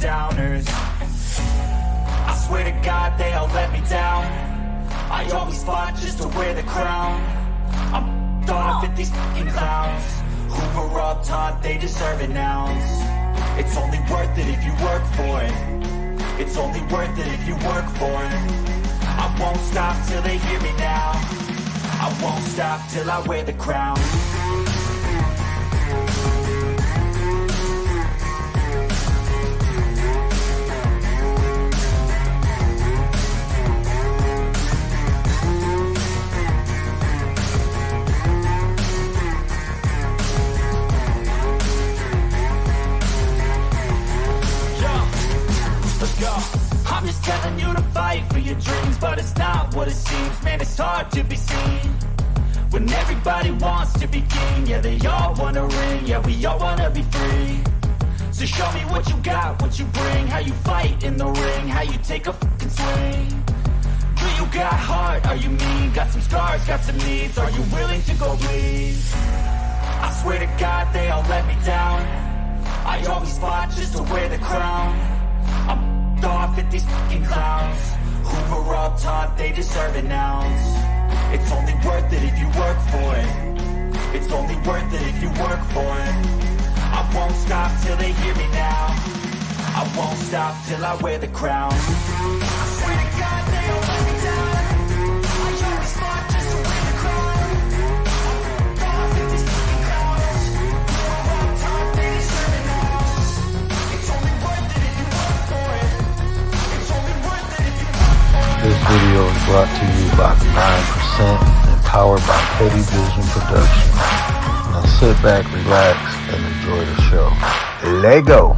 downers. I swear to God they all let me down. I always fought just to wear the crown. I'm off at these fucking clowns who were all taught they deserve an ounce. It's only worth it if you work for it. It's only worth it if you work for it. I won't stop till they hear me now. I won't stop till I wear the crown. I'm just telling you to fight for your dreams, but it's not what it seems. Man, it's hard to be seen when everybody wants to be king. Yeah, they all wanna ring, yeah, we all wanna be free. So show me what you got, what you bring, how you fight in the ring, how you take a fucking swing. Do you got heart, are you mean? Got some scars, got some needs, are you willing to go bleed? I swear to God they all let me down. I always fought just to wear the crown. I'm off at these fucking clowns who were all taught they deserve an ounce. It's only worth it if you work for it. It's only worth it if you work for it. I won't stop till they hear me now. I won't stop till I wear the crown. I swear to God they all let me down. I always fought just to wear the crown. I'm off at these fucking clowns who were all taught they deserve an ounce. It's only worth it if you work for it. This video is brought to you by 9% and powered by Petty Vision Production. Now sit back, relax, and enjoy the show. Lego!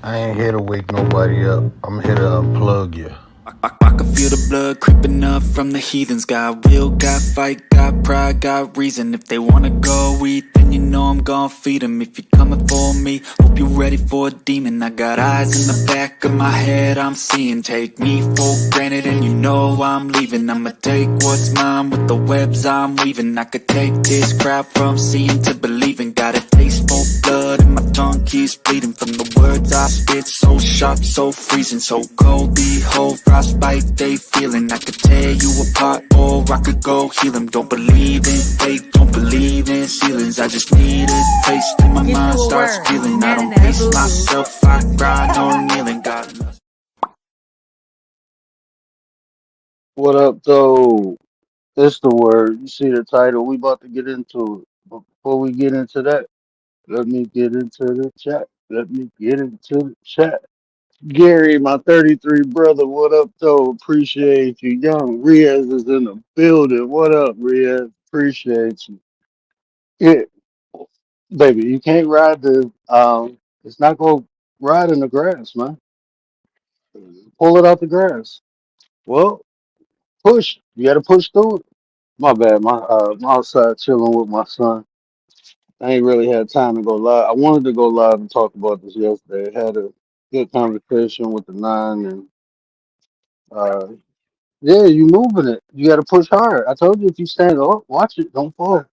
I ain't here to wake nobody up. I'm here to unplug you. I can feel the blood creeping up from the heathens. Got will, got fight, got pride, got reason. If they wanna go eat, then you know I'm gon' feed them. If you're coming for me, hope you're ready for a demon. I got eyes in the back of my head, I'm seeing. Take me for granted and you know I'm leaving. I'ma take what's mine with the webs I'm weaving. I could take this crowd from seeing to believing. Got a taste for blood and my tongue keeps bleeding from the words I spit. So sharp, so freezing, so cold. Behold, frostbite they feeling. I could tear you apart or I could go heal them. Don't believe in fate, don't believe in ceilings. I just need a taste and my mind starts feeling. I don't pace myself, I grind on kneeling. God loves. What up, though? It's the word. You see the title. We about to get into it. But before we get into that, let me get into the chat. Let me get into the chat. Gary, my 33 brother, what up, though? Appreciate you. Young Riaz is in the building. What up, Riaz? Appreciate you. Yeah, baby, you can't ride it's not going to ride in the grass, man. Pull it out the grass. Well, push. You got to push through it. My bad. I'm outside chilling with my son. I ain't really had time to go live. I wanted to go live and talk about this yesterday. Had a good conversation with the nine, and uh, yeah, you moving it. You got to push hard. I told you if you stand up, watch it, don't fall.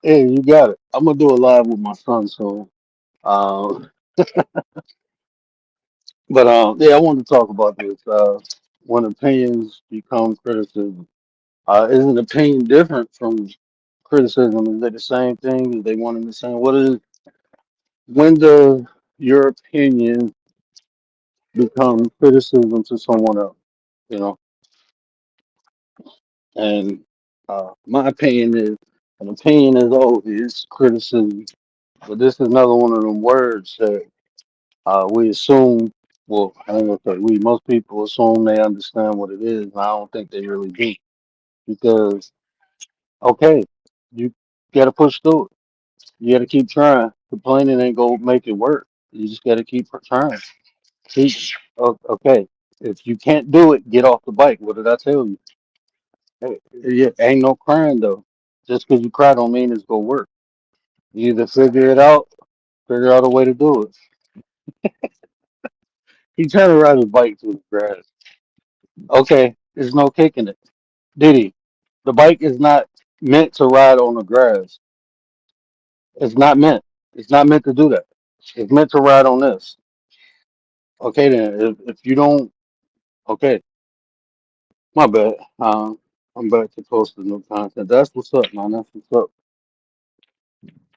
Hey, you got it. I'm gonna do a live with my son soon. Um, yeah, I wanted to talk about this. When opinions become criticism, is an opinion different from criticism? Is they the same thing? Is they one and the same? What is when does your opinion become criticism to someone else? You know, and my opinion is an opinion is always criticism, but this is another one of them words that we assume. Well, I ain't gonna say we. Most people assume they understand what it is, and I don't think they really do. Because okay, you got to push through it. You got to keep trying. Complaining ain't gonna make it work. You just got to keep trying. Keep, okay, if you can't do it, get off the bike. What did I tell you? Hey, yeah, ain't no crying though. Just because you cry don't mean it's gonna work. You either figure out a way to do it. He trying to ride his bike through the grass. Okay, there's no kicking it. Did he? The bike is not meant to ride on the grass. It's not meant. It's not meant to do that. It's meant to ride on this. Okay, then if you don't, okay, my bad. I'm back to posting new content. That's what's up, man. That's what's up.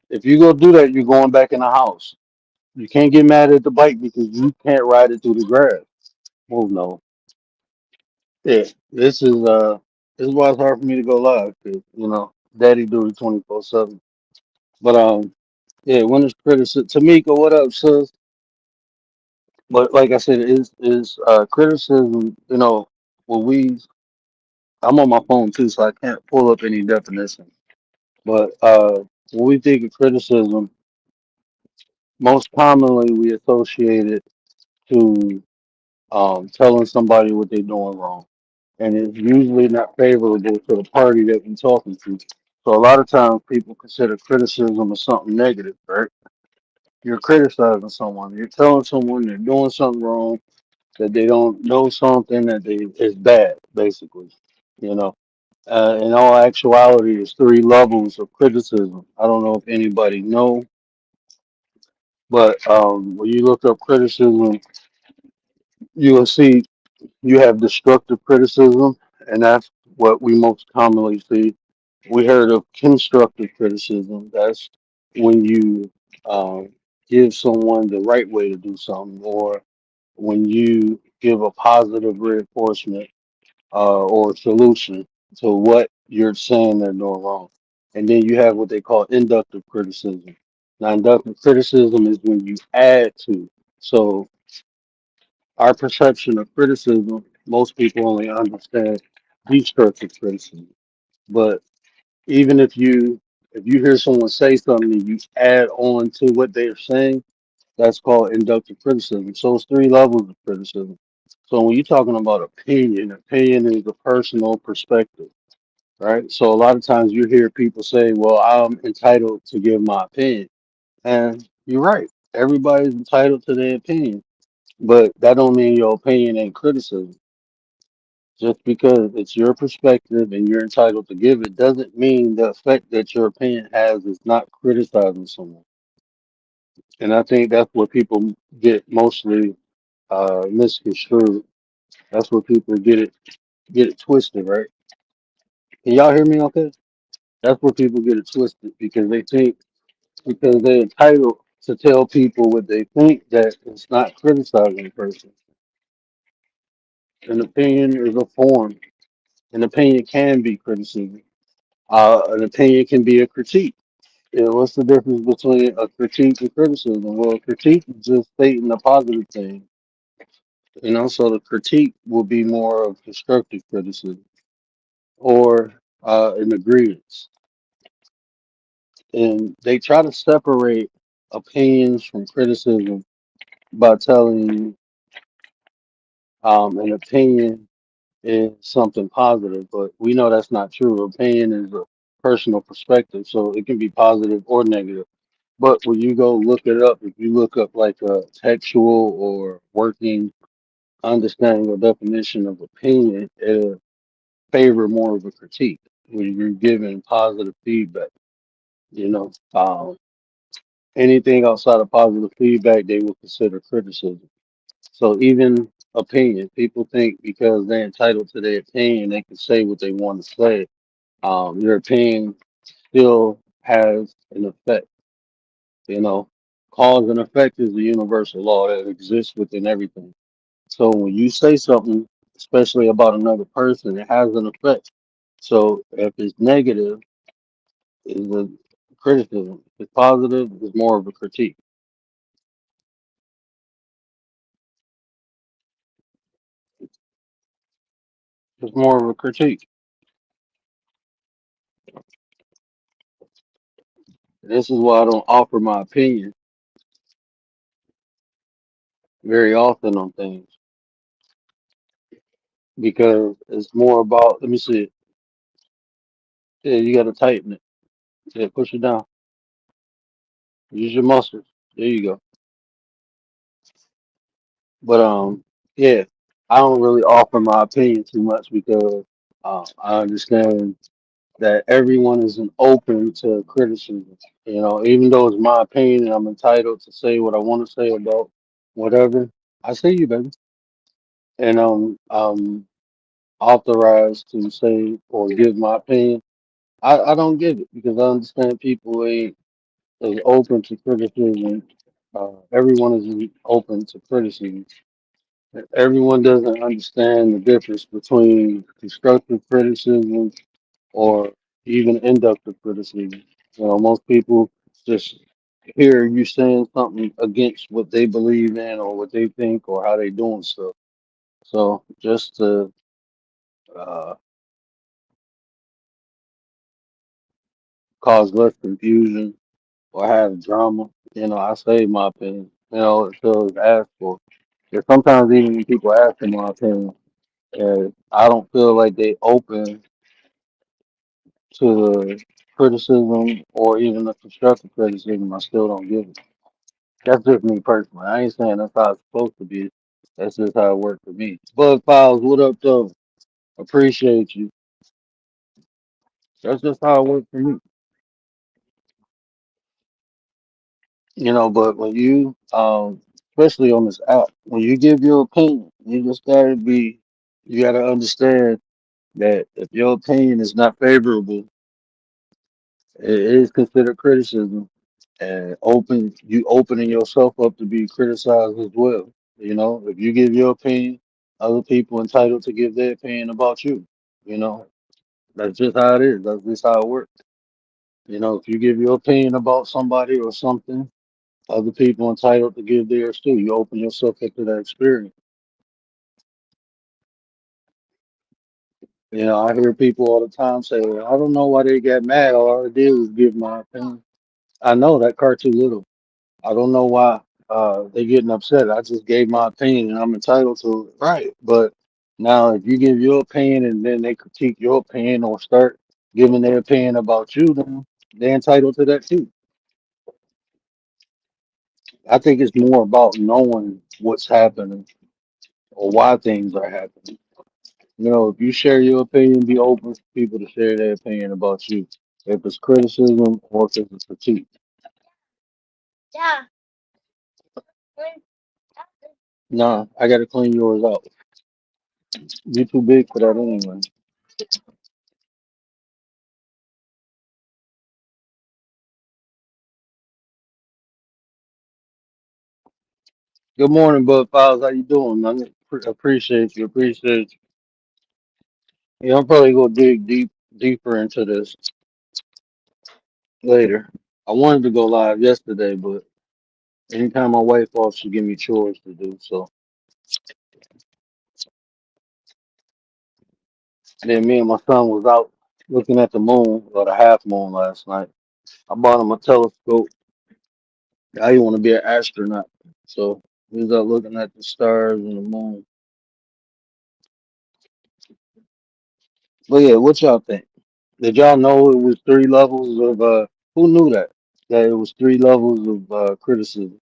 If you go do that, you're going back in the house. You can't get mad at the bike because you can't ride it through the grass. Oh no. Yeah, this is why it's hard for me to go live because daddy duty 24/7. But yeah, when it's criticism, Tamika, what up, sis? But like I said, is criticism. When we I'm on my phone too, so I can't pull up any definition. But when we think of criticism, most commonly we associate it to telling somebody what they're doing wrong, and it's usually not favorable to the party that we're talking to. So a lot of times people consider criticism as something negative, right? You're criticizing someone, you're telling someone they're doing something wrong, that they don't know something that they is bad, basically. You know, in all actuality, there's three levels of criticism. I don't know if anybody know, but when you look up criticism, you will see you have destructive criticism, and that's what we most commonly see. We heard of constructive criticism. That's when you um, give someone the right way to do something, or when you give a positive reinforcement or solution to what you're saying they're doing wrong. And then you have what they call inductive criticism. Now, inductive criticism is when you add to. So, our perception of criticism, most people only understand destructive criticism. But even if you hear someone say something and you add on to what they're saying, that's called inductive criticism. So it's three levels of criticism. So when you're talking about opinion is a personal perspective, right? So a lot of times you hear people say, "Well, I'm entitled to give my opinion," and you're right. Everybody's entitled to their opinion, but that don't mean your opinion ain't criticism. Just because it's your perspective and you're entitled to give it doesn't mean the effect that your opinion has is not criticizing someone. And I think that's what people get mostly misconstrued. That's where people get it twisted, right? Can y'all hear me okay? That's where people get it twisted because they think because they're entitled to tell people what they think that it's not criticizing a person. An opinion is a form. An opinion can be criticism. An opinion can be a critique. What's the difference between a critique and criticism? Well, a critique is just stating a positive thing. So the critique will be more of constructive criticism or an agreement. And they try to separate opinions from criticism by telling you an opinion is something positive, but we know that's not true. Opinion is a personal perspective, so it can be positive or negative. But when you go look it up, if you look up like a textual or working understanding or definition of opinion, it'll favor more of a critique when you're giving positive feedback. You know, anything outside of positive feedback, they will consider criticism. So even opinion, people think because they're entitled to their opinion, they can say what they want to say. Your opinion still has an effect. You know, cause and effect is the universal law that exists within everything. So when you say something, especially about another person, it has an effect. So if it's negative, it's a criticism. If it's positive, it's more of a critique. It's more of a critique. This is why I don't offer my opinion very often on things because it's more about. Let me see it. Yeah, you got to tighten it. Yeah, push it down. Use your muscles. There you go. But yeah, I don't really offer my opinion too much because I understand. that everyone isn't open to criticism. You know, even though it's my opinion and I'm entitled to say what I want to say about whatever, I see you, baby. And authorized to say or give my opinion. I don't give it because I understand people ain't as open to criticism. Everyone isn't open to criticism. Everyone doesn't understand the difference between constructive criticism or even inductive criticism. You know, most people just hear you saying something against what they believe in or what they think or how they doing stuff. So just to uh, cause less confusion or have drama, you know, I say my opinion. You know, until it's asked for. Because sometimes even when people ask for my opinion, I don't feel like they open to the criticism or even the constructive criticism. I still don't give it. That's just me personally. I ain't saying that's how it's supposed to be. That's just how it worked for me. Bug Files, what up, though? Appreciate you. That's just how it worked for me. You know, but when you, especially on this app, when you give your opinion, you just gotta be, you gotta understand that if your opinion is not favorable, it is considered criticism, and you opening yourself up to be criticized as well. You know, if you give your opinion, other people entitled to give their opinion about you. You know, that's just how it is. That's just how it works. You know, if you give your opinion about somebody or something, other people entitled to give theirs too. You open yourself up to that experience. You know, I hear people all the time say, "Well, I don't know why they got mad. All I did was give my opinion." I know that car too little. I don't know why they getting upset. I just gave my opinion and I'm entitled to it. Right. But now if you give your opinion and then they critique your opinion or start giving their opinion about you, then they're entitled to that too. I think it's more about knowing what's happening or why things are happening. You know, if you share your opinion, be open for people to share their opinion about you. If it's criticism or if it's critique. Nah, I gotta clean yours out. You're too big for that anyway. Good morning, Bud Files. How you doing, man? Appreciate you. Appreciate you. Yeah, I'm probably gonna dig deeper into this later. I wanted to go live yesterday, but anytime my wife off, she give me chores to do. So then me and my son was out looking at the moon or the half moon last night. I bought him a telescope. I want to be an astronaut, so we was out looking at the stars and the moon. But yeah, what y'all think? Did y'all know it was three levels of who knew that? That it was three levels of criticism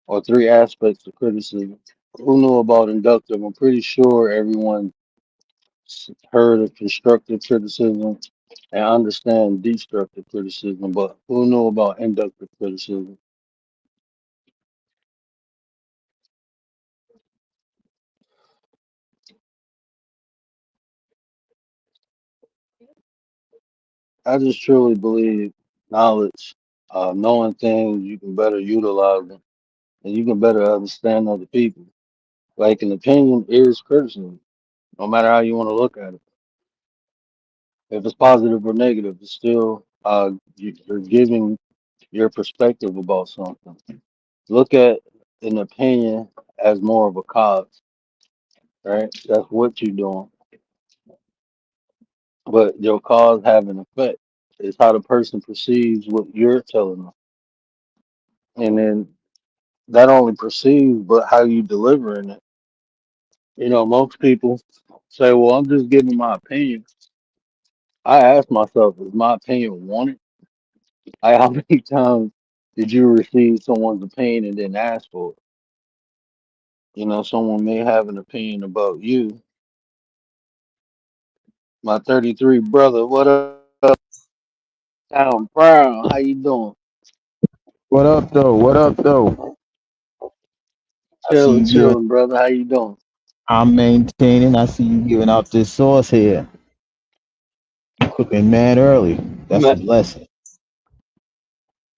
or three aspects of criticism. Who knew about inductive? I'm pretty sure everyone heard of constructive criticism and understand destructive criticism, but who knew about inductive criticism? I just truly believe knowledge, knowing things, you can better utilize them and you can better understand other people. Like an opinion is criticism, no matter how you want to look at it. If it's positive or negative, it's still you're giving your perspective about something. Look at an opinion as more of a cause, right? That's what you're doing, but your cause have an effect. It's how the person perceives what you're telling them, and then not only perceives, but how you delivering it. You know, most people say, "Well, I'm just giving my opinion." I ask myself, "Is my opinion wanted?" How many times did you receive someone's opinion and didn't ask for it? You know, someone may have an opinion about you. My 33 brother, what up, man? Town Brown, how you doing? What up, though? What up, though? I see Chilling, you giving. chilling, brother. How you doing? I'm maintaining. I see you giving out this sauce here. Cooking man early. That's a Ma- blessing.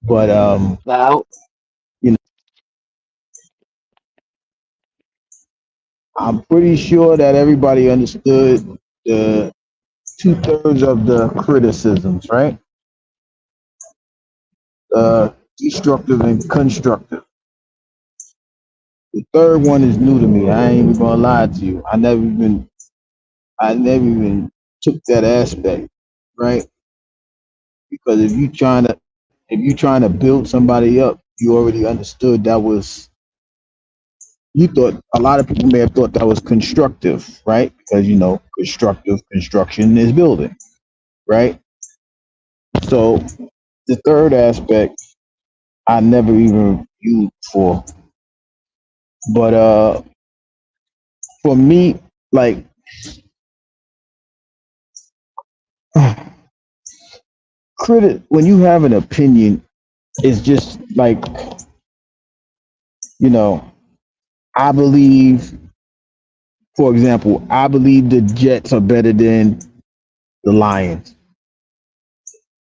But Now, you know, I'm pretty sure that everybody understood the 2/3 of the criticisms, right? Destructive and constructive. The third one is new to me. I ain't even gonna lie to you. I never even took that aspect, right? Because if you trying to build somebody up, you already understood that was you thought a lot of people may have thought that was constructive, right? Because constructive construction is building, right? So the third aspect I never even viewed for. But for me, like when you have an opinion, it's just like, you know, I believe, for example, I believe the Jets are better than the Lions.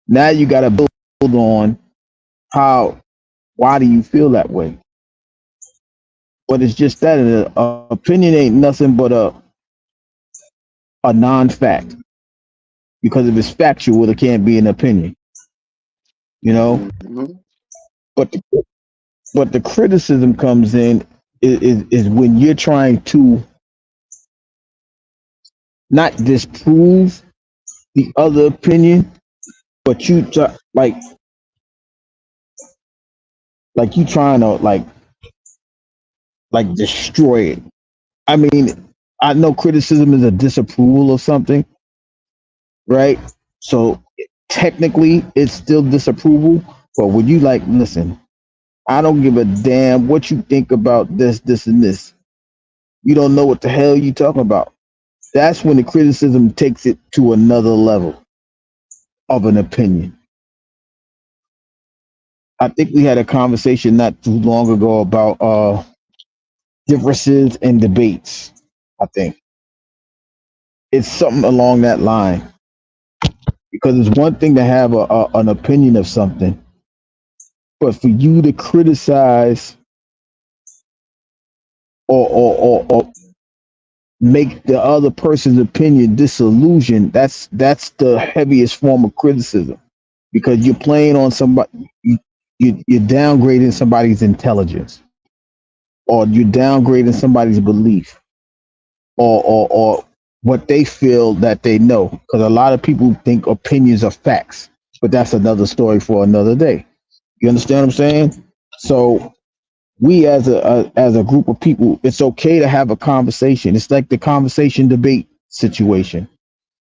Now you got to build on how, why do you feel that way? But it's just that an opinion ain't nothing but a non-fact. Because if it's factual, it can't be an opinion, you know. hmm But the criticism comes in is when you're trying to not disprove the other opinion, but like you trying to like destroy it. I mean, I know criticism is a disapproval of something, right? So technically, it's still disapproval. But when you like, listen, I don't give a damn what you think about this, this, and this. You don't know what the hell you talking about. That's when the criticism takes it to another level of an opinion. I think we had a conversation not too long ago about differences in debates. I think it's something along that line because it's one thing to have an opinion of something, but for you to criticize or make the other person's opinion disillusion, that's the heaviest form of criticism because you're playing on somebody, you're downgrading somebody's intelligence or you're downgrading somebody's belief or what they feel that they know, because a lot of people think opinions are facts, but that's another story for another day. You understand what I'm saying? So we as a group of people, it's okay to have a conversation. It's like the conversation debate situation.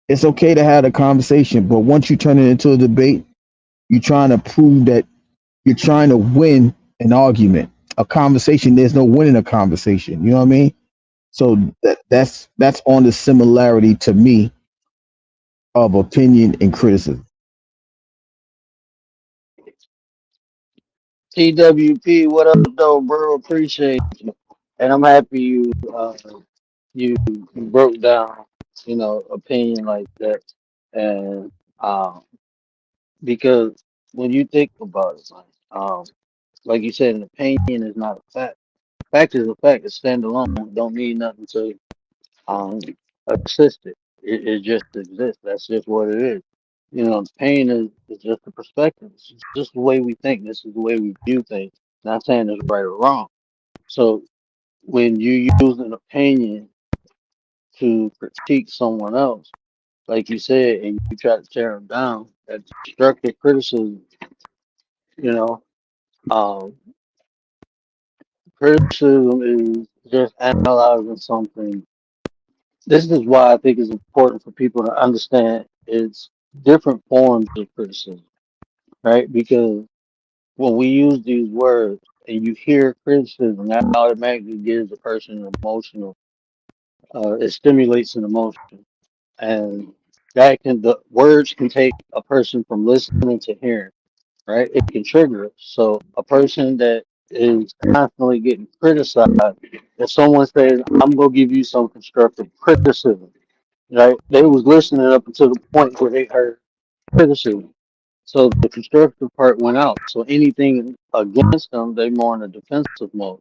It's okay to have a conversation, but once you turn it into a debate, you're trying to prove that you're trying to win an argument. A conversation, there's no winning a conversation. You know what I mean? So that's on the similarity to me of opinion and criticism. TWP, what up, though, bro? Appreciate you, and I'm happy you broke down, opinion like that, and because when you think about it, like you said, an opinion is not a fact. Fact is a fact. It's standalone. Don't mean nothing to um assist it. It just exists. That's just what it is. Pain is just a perspective. It's just the way we think. This is the way we view things. Not saying it's right or wrong. So when you use an opinion to critique someone else, like you said, and you try to tear them down, that destructive criticism, you know, um, criticism is just analyzing something. This is why I think it's important for people to understand it's different forms of criticism, right? Because when we use these words and you hear criticism, that automatically gives a person an emotional, it stimulates an emotion. And The words can take a person from listening to hearing, right? It can trigger it. So a person that is constantly getting criticized, if someone says, "I'm gonna give you some constructive criticism," right? They was listening up until the point where they heard criticism. So the constructive part went out. So anything against them, they more in a defensive mode.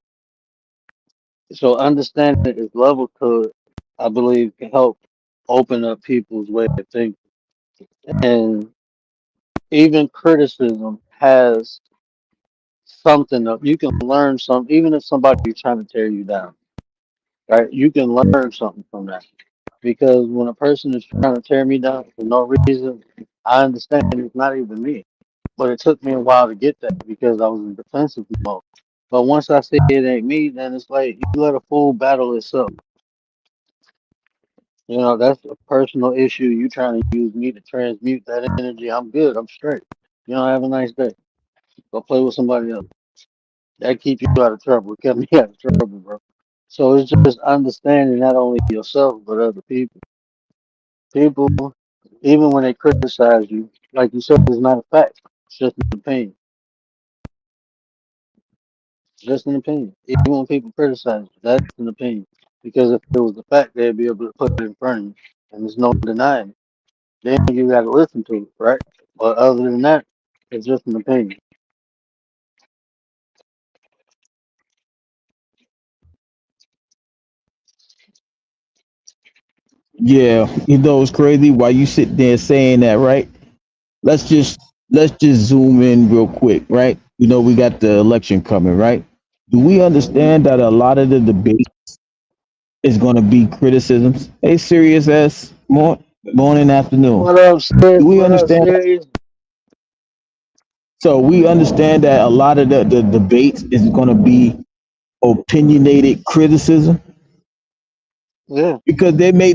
So understanding this level to, I believe, can help open up people's way of thinking. And even criticism has something of you can learn something, even if somebody's trying to tear you down, right? You can learn something from that. Because when a person is trying to tear me down for no reason, I understand it's not even me. But it took me a while to get that because I was in defensive mode. But once I see it ain't me, then it's like you let a fool battle itself. You know, that's a personal issue. You trying to use me to transmute that energy. I'm good. I'm straight. You know, have a nice day. Go play with somebody else. That keep you out of trouble. It kept me out of trouble, bro. So it's just understanding not only yourself but other people. People, even when they criticize you, like you said, it's not a fact. It's just an opinion. It's just an opinion. Even when people criticize you, that's an opinion. Because if it was a fact, they'd be able to put it in front of you, and there's no denying it. Then you got to listen to it, right? But other than that, it's just an opinion. Yeah, you know it's crazy. While you sit there saying that, right? Let's just let's just zoom in real quick, right? You know we got the election coming, right? Do we Mhm. understand that a lot of the debate is going to be criticisms? Hey, serious ass morning, afternoon. What up, Do Sid? we What up, understand? Serious? So we understand that a lot of the debates is going to be opinionated criticism Yeah. because they may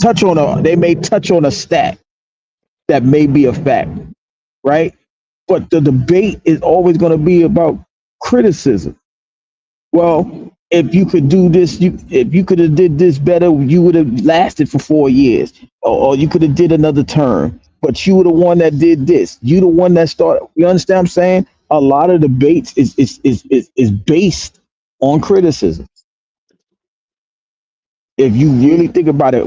touch on a stat that may be a fact, right? But the debate is always going to be about criticism. Well, if you could do this, you if you could have did this better, you would have lasted for 4 years, or you could have did another term. But you were the one that did this. You the one that started. You understand what I'm saying? A lot of debates is based on criticism. If you really You, think about it,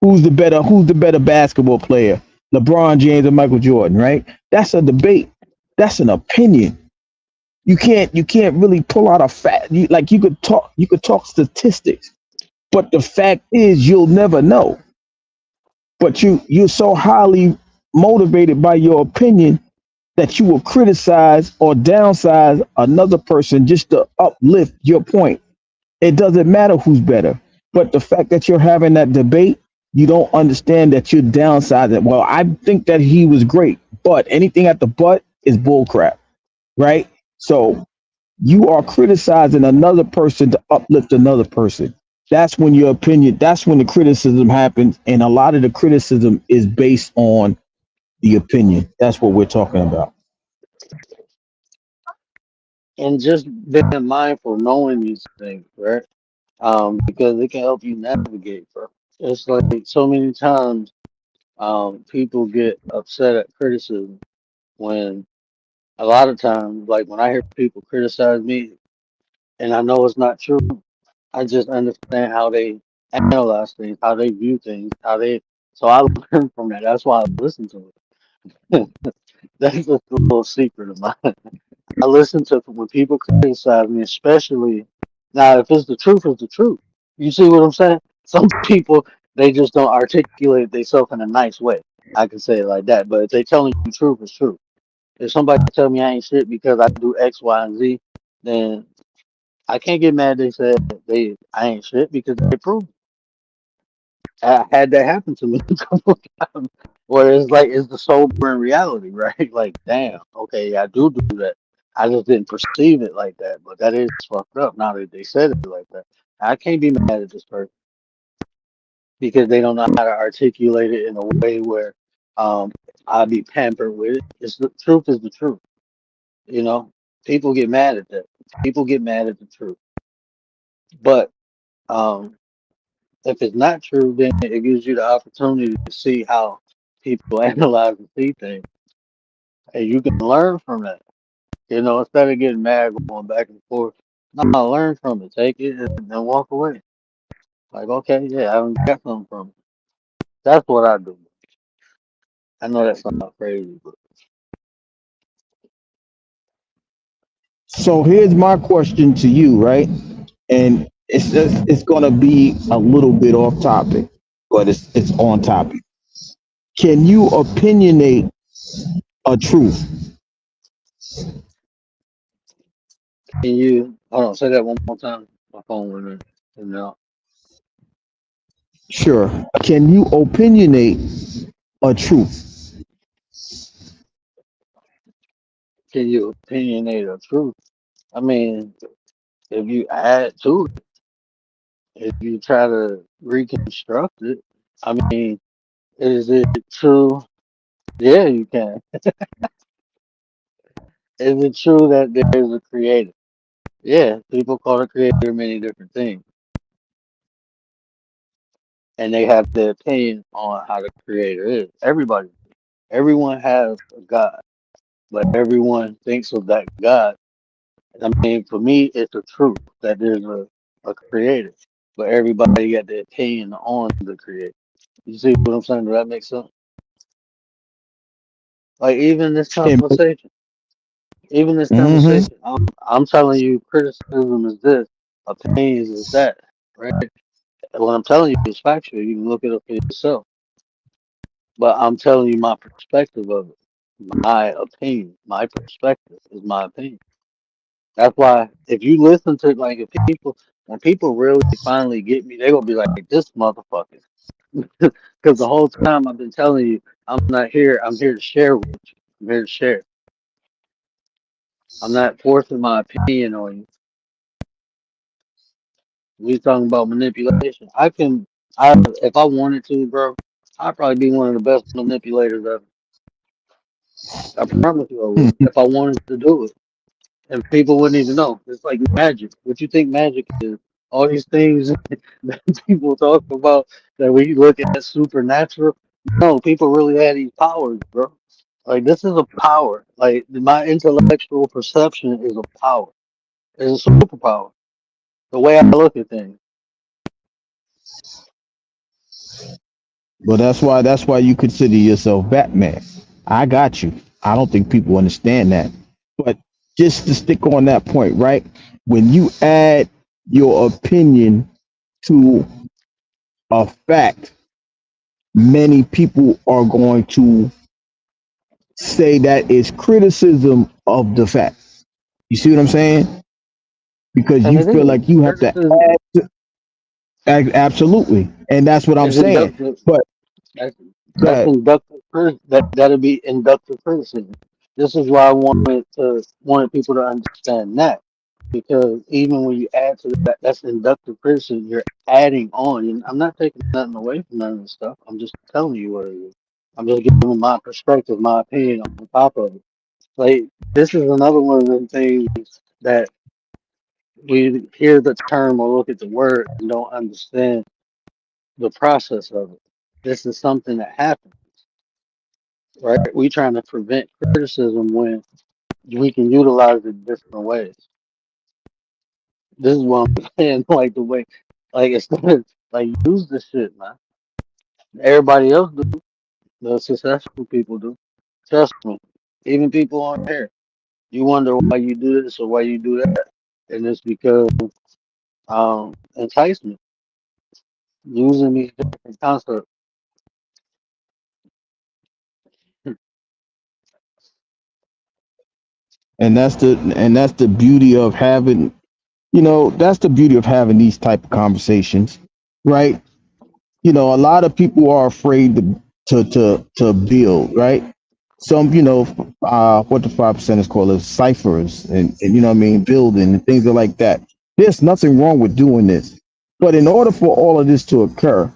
who's the better basketball player, LeBron James or Michael Jordan, right? That's a debate. That's an opinion. You can't really pull out a fact. Like you could talk statistics, but the fact is you'll never know. But you're so highly motivated by your opinion that you will criticize or downsize another person just to uplift your point. It doesn't matter who's better. But the fact that you're having that debate, you don't understand that you're downsizing. Well, I think that he was great, but anything at the but is bullcrap, right? So you are criticizing another person to uplift another person. That's when your opinion, that's when the criticism happens. And a lot of the criticism is based on the opinion. That's what we're talking about. and just being mindful, knowing these things, right? Because it can help you navigate, bro. It's like so many times, people get upset at criticism when a lot of times, like when I hear people criticize me and I know it's not true, I just understand how they analyze things, how they view things, how they. So I learn from that. That's why I listen to it. That's just a little secret of mine. I listen to when people criticize me, especially now. If it's the truth, it's the truth. You see what I'm saying? Some people they just don't articulate themselves in a nice way. I can say it like that. But if they telling you the truth, it's true. If somebody tell me I ain't shit because I do X, Y, and Z, then I can't get mad. They said they I ain't shit because they proved it. I had that happen to me a couple times. Where it's like it's the sobering reality, right? Like, damn, okay, I do that. I just didn't perceive it like that, but that is fucked up. Now that they said it like that, I can't be mad at this person because they don't know how to articulate it in a way where um I'll be pampered with it. It's the truth is the truth. You know, people get mad at that. People get mad at the truth, but um If it's not true, then it gives you the opportunity to see how people analyze and see things, and you can learn from that. Instead of getting mad going back and forth, no, learn from it, take it, and walk away. Like, okay, yeah, I haven't got something from it. That's what I do. I know that sounds crazy, but So here's my question to you, right? And it's gonna be a little bit off topic, but it's on topic. Can you opinionate a truth? can you hold on? Say that one more time. My phone went in and out. Sure. Can you opinionate a truth? Can you opinionate a truth? I mean, if you add to it, if you try to reconstruct it, I mean, is it true? Yeah, you can. Is it true that there's a creator? Yeah, people call the creator many different things, and they have their opinion on how the creator is. Everyone has a God, but everyone thinks of that God. I mean, for me, it's a truth that there's a creator, but everybody got their opinion on the creator. You see what I'm saying? Does that make sense? Like And even this hmm conversation, I'm telling you, criticism is this, opinions is that, right? What I'm telling you is factual. You can look it up for yourself. But I'm telling you my perspective of it. My opinion, my perspective is my opinion. That's why if you listen to like if people when people really finally get me, they're gonna be like, this motherfucker. Because the whole time I've been telling you, I'm not here, I'm here to share with you. I'm here to share. I'm not forcing my opinion on you. We talking about manipulation. If I wanted to, bro, I'd probably be one of the best manipulators ever. I promise you I would. If I wanted to do it. And people wouldn't even know. It's like magic. What you think magic is? All these things that people talk about that we look at supernatural. No, people really had these powers, bro. Like this is a power. Like my intellectual perception is a power. It's a superpower. The way I look at things. But that's why you consider yourself Batman. I got you. I don't think people understand that. But just to stick on that point, right? When you add your opinion to a fact, many people are going to say that is criticism of the fact. You see what I'm saying? Because And you it feel is. like you have to Criticism absolutely, and that's what I'm is saying. inductive. But That's, go that's ahead. inductive. That'll be inductive criticism. This is why I wanted people to understand that because even when you add to that, that's inductive criticism. You're adding on. And I'm not taking nothing away from none of this stuff. I'm just telling you what it is. I'm just giving my perspective, my opinion on top of it. Like this is another one of them things that we hear the term or look at the word and don't understand the process of it. This is something that happens, right? We trying to prevent criticism when we can utilize it different ways. This is what I'm saying, like the way, like it's like use the shit, man. Everybody else do. The successful people do. Trust me. Even people on here, you wonder why you do this or why you do that, and it's because enticement, using these different concepts. And that's the beauty of having, that's the beauty of having these type of conversations, right? A lot of people are afraid to build, right? Some, what the 5% is called is ciphers, and what I mean, building and things like that. There's nothing wrong with doing this, but in order for all of this to occur,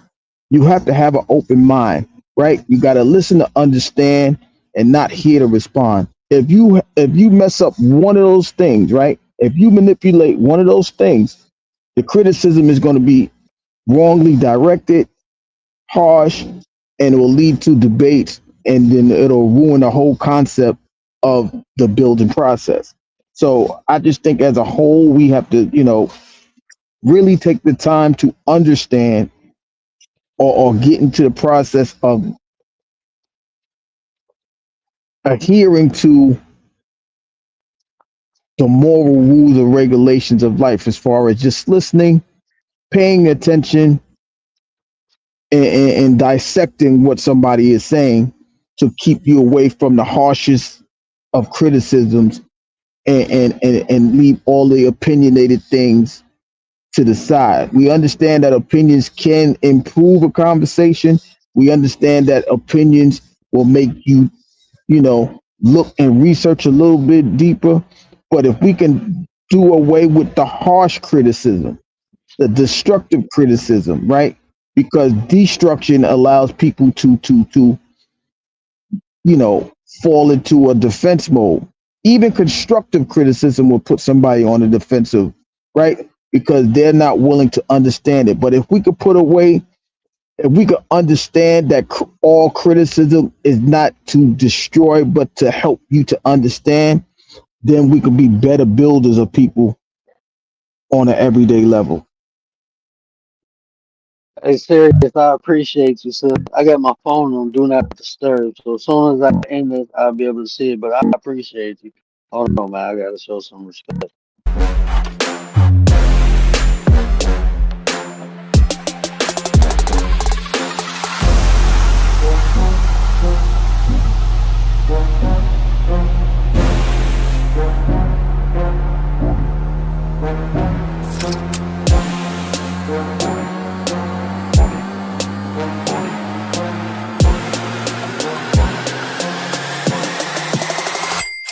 you have to have an open mind, right? You got to listen to understand and not hear to respond. If you mess up one of those things, right? If you manipulate one of those things, the criticism is going to be wrongly directed, harsh, and it will lead to debates, and then it'll ruin the whole concept of the building process. So I just think as a whole, we have to, really take the time to understand or get into the process of adhering to the moral rules and regulations of life, as far as just listening, paying attention, and dissecting what somebody is saying to keep you away from the harshest of criticisms, and leave all the opinionated things to the side. We understand that opinions can improve a conversation. We understand that opinions will make you, look and research a little bit deeper. But if we can do away with the harsh criticism, the destructive criticism, right? Because destruction allows people to you know fall into a defense mode. Even constructive criticism will put somebody on the defensive, right? Because they're not willing to understand it. But if we could put away, if we could understand that all criticism is not to destroy, but to help you to understand, then we could be better builders of people on an everyday level. Hey, serious, I appreciate you, sir. I got my phone on Do Not Disturb, so as soon as I end this, I'll be able to see it. But I appreciate you. Hold on, man. I gotta show some respect.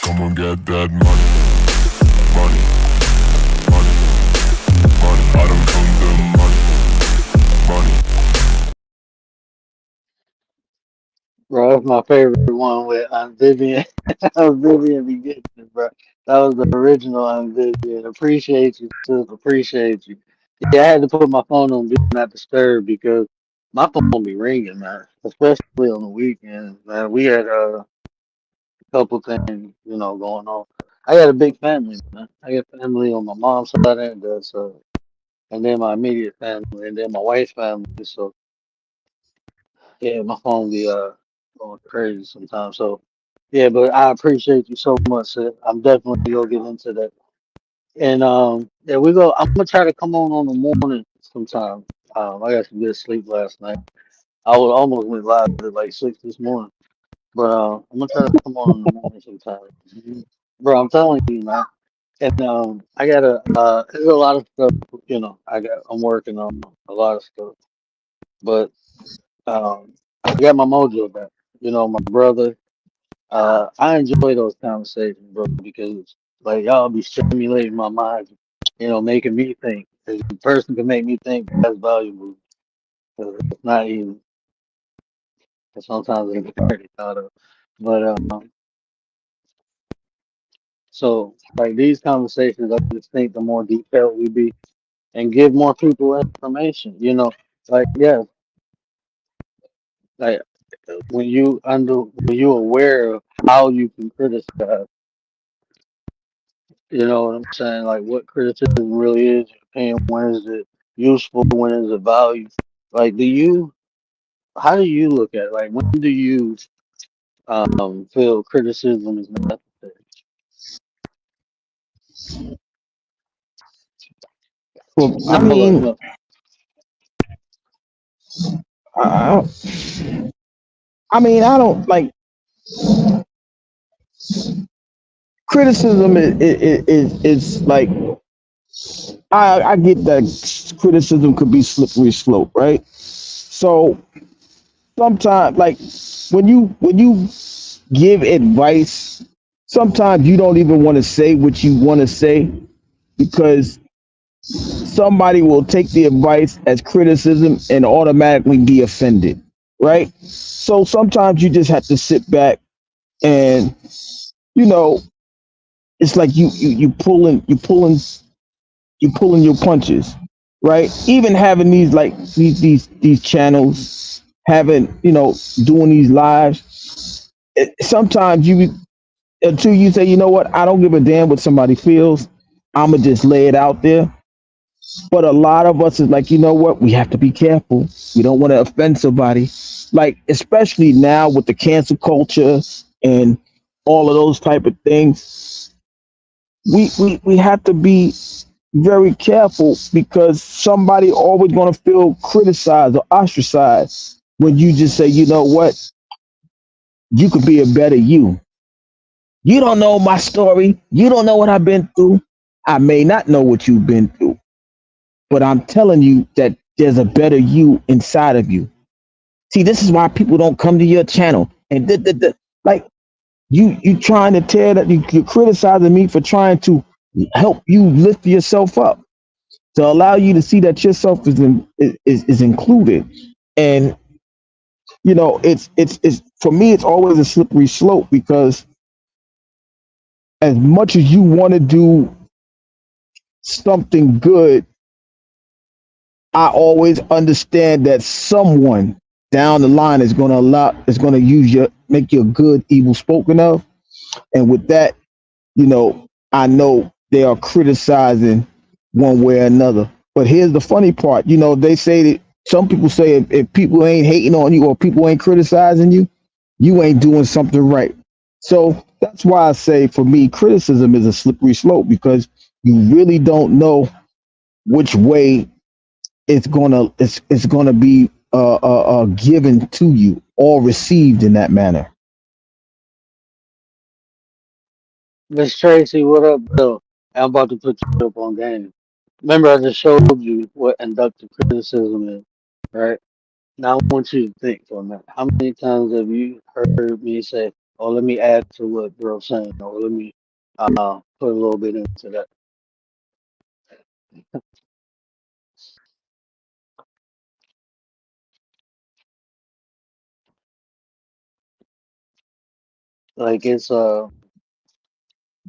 Come on, get that money, money, money, money. I don't come the money, money. Bro, that's my favorite one with Vivian. Vivian Beginnings, bro. That was the original Vivian. Appreciate you, sis. Appreciate you. Yeah, I had to put my phone on Do Not Disturb because my phone be ringing, man. Especially on the weekends, man. We had a couple things, going on. I got a big family, man. I got family on my mom's side and then my immediate family, and then my wife's family. So yeah, my phone be going crazy sometimes. So yeah, but I appreciate you so much, sis. I'm definitely gonna get into that. And yeah, we go. I'm gonna try to come on the morning sometime. I got some good sleep last night. I was almost went live at like 6 this morning, but I'm gonna try to come on in the morning sometime. Bro, I'm telling you, man. And I gotta. There's a lot of stuff. I'm working on a lot of stuff, but I got my mojo back. My brother. I enjoy those conversations, bro, because like y'all be stimulating my mind, making me think. If a person can make me think, that's valuable. 'Cause it's not easy. 'Cause sometimes it's already thought of. But so like these conversations, I just think the more detailed we be and give more people information. Like yeah, like when you aware of how you can criticize. You know what I'm saying? Like what criticism really is, and when is it useful, when is it value? Like how do you look at it? Like when do you feel criticism is necessary? Well, No, hold on, no. I, I mean, I don't like criticism. Is like I get that criticism could be slippery slope, right? So sometimes, like when you give advice, sometimes you don't even want to say what you want to say because somebody will take the advice as criticism and automatically be offended, right? So sometimes you just have to sit back and you know it's like you pulling your punches, right? Even having these like these channels, having doing these lives. Sometimes you until you say, you know what, I don't give a damn what somebody feels. I'ma just lay it out there. But a lot of us is like, you know what, we have to be careful. We don't want to offend somebody. Like especially now with the cancel culture and all of those type of things, we have to be very careful because somebody always going to feel criticized or ostracized when you just say, you know what, you could be a better you. You don't know my story. You don't know what I've been through. I may not know what you've been through, but I'm telling you that there's a better you inside of you. See, this is why people don't come to your channel. And like you trying to tear that, you're criticizing me for trying to help you lift yourself up, to allow you to see that yourself is included. And it's for me, it's always a slippery slope because as much as you want to do something good, I always understand that someone down the line is going to use your make your good evil spoken of, and with that, I know they are criticizing one way or another. But here's the funny part, they say that some people say if people ain't hating on you or people ain't criticizing you, you ain't doing something right. So that's why I say for me, criticism is a slippery slope because you really don't know which way it's gonna be given to you or received in that manner. Miss Tracy, what up, though? I'm about to put you up on game. Remember, I just showed you what inductive criticism is, right? Now, I want you to think for a minute. How many times have you heard me say, "Oh, let me add to what bro's saying," or "Let me put a little bit into that"? Like it's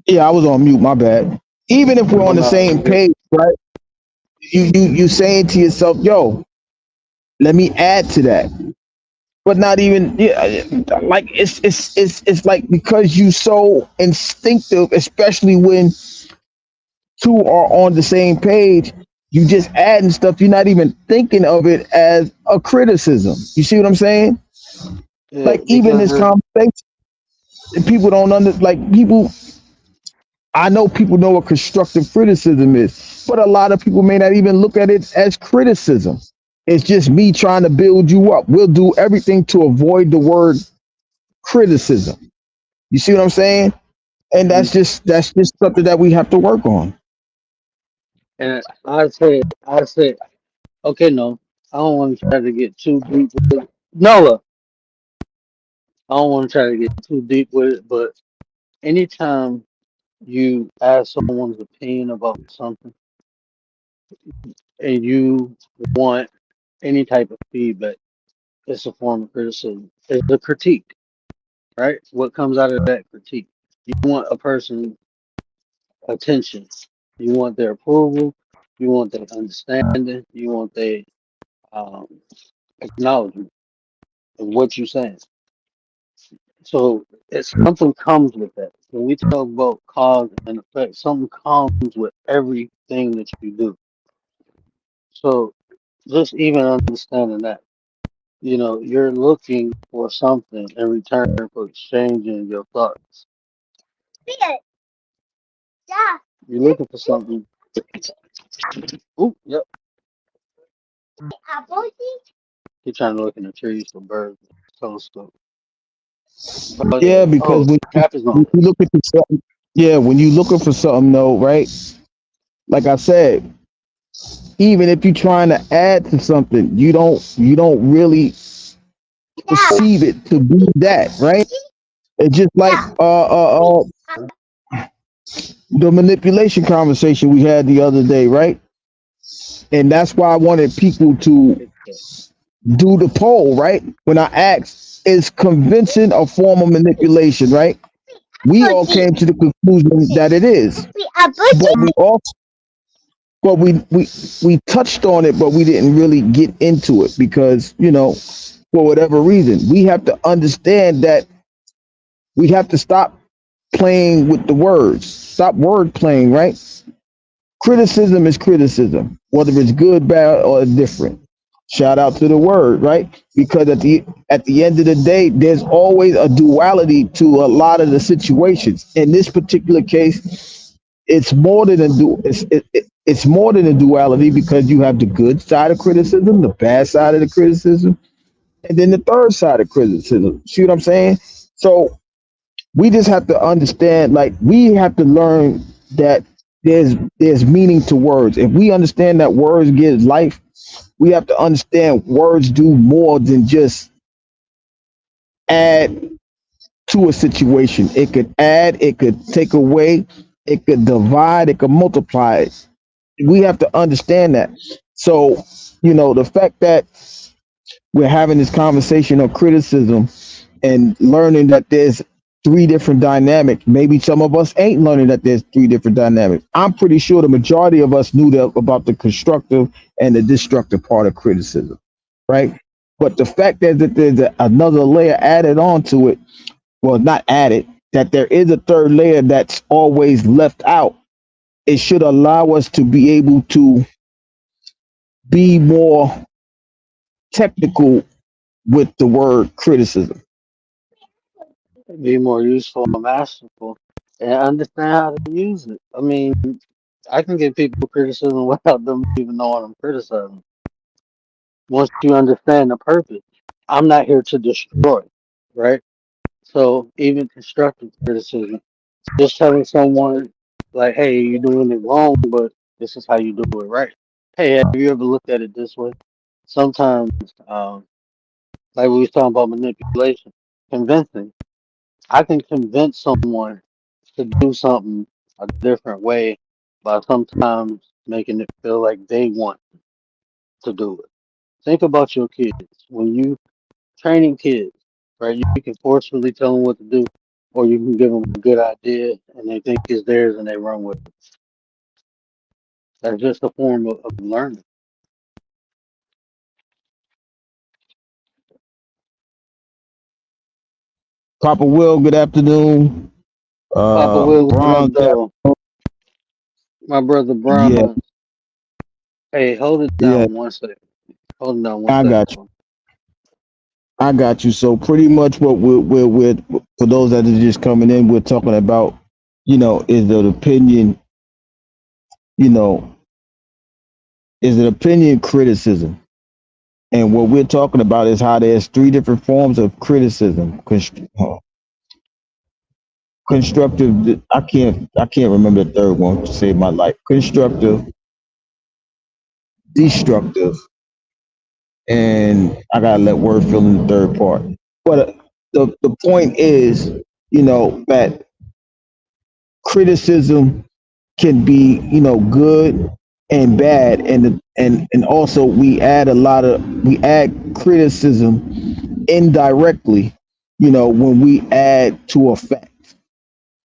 Yeah, I was on mute. My bad. Even if we're oh on the no, you same good. page, right? You saying to yourself, "Yo, let me add to that," but not even yeah, like it's like because you so instinctive, especially when two are on the same page. You just adding stuff. You're not even thinking of it as a criticism. You see what I'm saying? Yeah, Like even because this conversation, people don't like people. I know people know what constructive criticism is, but a lot of people may not even look at it as criticism. It's just me trying to build you up. We'll do everything to avoid the word criticism. You see what I'm saying? And mhm. that's just something that we have to work on. And I said, okay, no, I don't want to try to get too deep with it. Nola, I don't want to try to get too deep with it, but anytime you ask someone's opinion about something and you want any type of feedback, it's a form of criticism. It's a critique, right? What comes out of that critique? You want a person's attention. You want their approval. You want their understanding. You want their um, acknowledgement of what you're saying. So it's something comes with that. When we talk about cause and effect, something comes with everything that you do. So just even understanding that, you're looking for something in return for exchanging your thoughts. You're looking for something. Ooh, yep. You're trying to look in the trees for birds. Telescope. Oh yeah. Yeah, because Oh, when cap is when on. you look at the something, yeah, when you looking for something though, right? Like I said, even if you're trying to add to something, you don't really perceive it to be that, right? It's just like the manipulation conversation we had the other day, right? And that's why I wanted people to do the poll, right? When I asked, is convincing a form of manipulation, right? We all came to the conclusion that it is. But we also Well, we touched on it, but we didn't really get into it because, for whatever reason, we have to understand that we have to stop playing with the words, stop word playing, right? Criticism is criticism, whether it's good, bad, or different. Shout out to the word, right? Because at the end of the day, there's always a duality to a lot of the situations. In this particular case, it's more than a it's more than a duality because you have the good side of criticism, the bad side of the criticism, and then the third side of criticism. See what I'm saying? So we just have to understand, like, we have to learn that there's meaning to words. If we understand that words give life, we have to understand words do more than just add to a situation. It could add, it could take away, it could divide, it could multiply it. We have to understand that. So, the fact that we're having this conversation of criticism and learning that there's three different dynamics. Maybe some of us ain't learning that there's three different dynamics. I'm pretty sure the majority of us knew that about the constructive and the destructive part of criticism, right? But the fact that there's another layer added onto it, well, not added, that there is a third layer that's always left out, it should allow us to be able to be more technical with the word criticism. Be more useful and masterful, and understand how to use it. I mean, I can give people criticism without them even knowing I'm criticizing. Once you understand the purpose, I'm not here to destroy, right? So even constructive criticism, just telling someone like, "Hey, you're doing it wrong, but this is how you do it right." Hey, have you ever looked at it this way? Sometimes, like we was talking about manipulation, convincing. I can convince someone to do something a different way by sometimes making it feel like they want to do it. Think about your kids. When you training kids, right? You can forcefully tell them what to do, or you can give them a good idea and they think it's theirs and they run with it. That's just a form of learning. Papa Will, good afternoon. Papa Will, what up, Bron, good though? My brother yeah, Bron. Hey, hold it yeah, down 1 second. Hold it down one I second. got you. I got you. So pretty much what we're for those that are just coming in, we're talking about, is the opinion, you know, is an opinion criticism. And what we're talking about is how there's three different forms of criticism. Constructive, I can't remember the third one to save my life. Constructive, destructive, and I gotta let word fill in the third part. But the point is, that criticism can be, good and bad, and also we add criticism indirectly, when we add to a fact,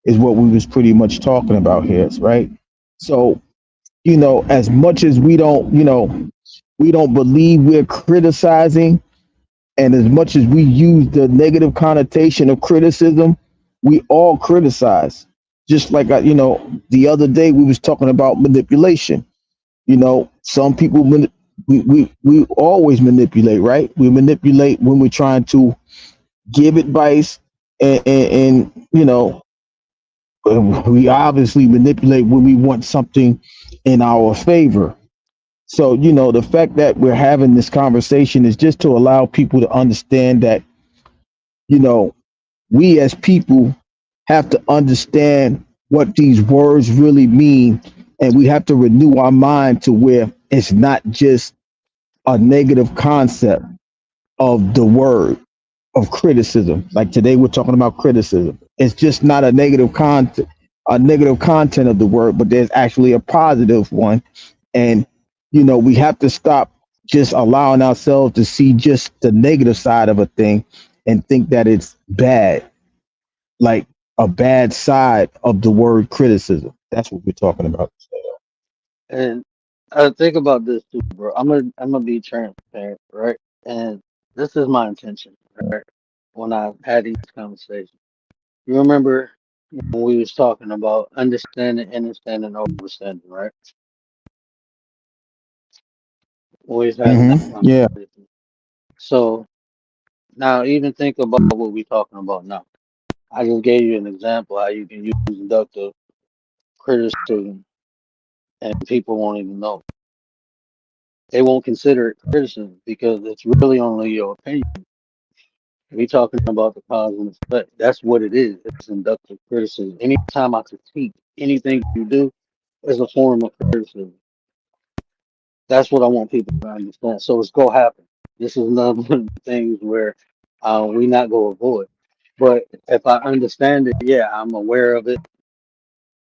is what we was pretty much talking about here, right? So, as much as we don't believe we're criticizing, and as much as we use the negative connotation of criticism, we all criticize. Just like the other day we was talking about manipulation. Some people we always manipulate, right? We manipulate when we're trying to give advice, and we obviously manipulate when we want something in our favor. So, the fact that we're having this conversation is just to allow people to understand that, you know, we as people have to understand what these words really mean. And we have to renew our mind to where it's not just a negative concept of the word of criticism. Like today, we're talking about criticism. It's just not a negative content of the word, but there's actually a positive one. And we have to stop just allowing ourselves to see just the negative side of a thing and think that it's bad, like a bad side of the word criticism. That's what we're talking about. And Think about this too, bro. I'm gonna be transparent, right? And this is my intention, right? When I had these conversations, you remember when we was talking about understanding, understanding, overstanding, right? We was having that Yeah. conversation. So now, even think about what we're talking about now. I just gave you an example how you can use inductive criticism, and people won't even know. They won't consider it criticism because it's really only your opinion. We talking about the cause and effect. That's what it is. It's inductive criticism. Anytime I critique anything you do is a form of criticism. That's what I want people to understand. So it's gonna happen. This is another one of the things where we not gonna avoid. But if I understand it, yeah, I'm aware of it.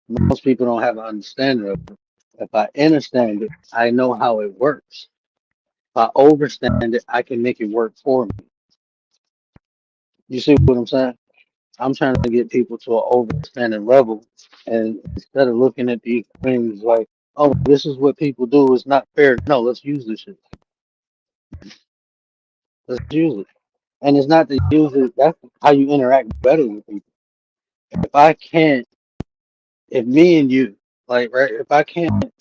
Most people don't have an understanding of it. If I understand it, I know how it works. If I overstand it, I can make it work for me. You see what I'm saying? I'm trying to get people to an overstanding level, and instead of looking at these things like, "Oh, this is what people do. It's not fair." No, let's use this shit. Let's use it. And it's not to use it. That's how you interact better with people. If I can't, if me and you, like, right, if I can't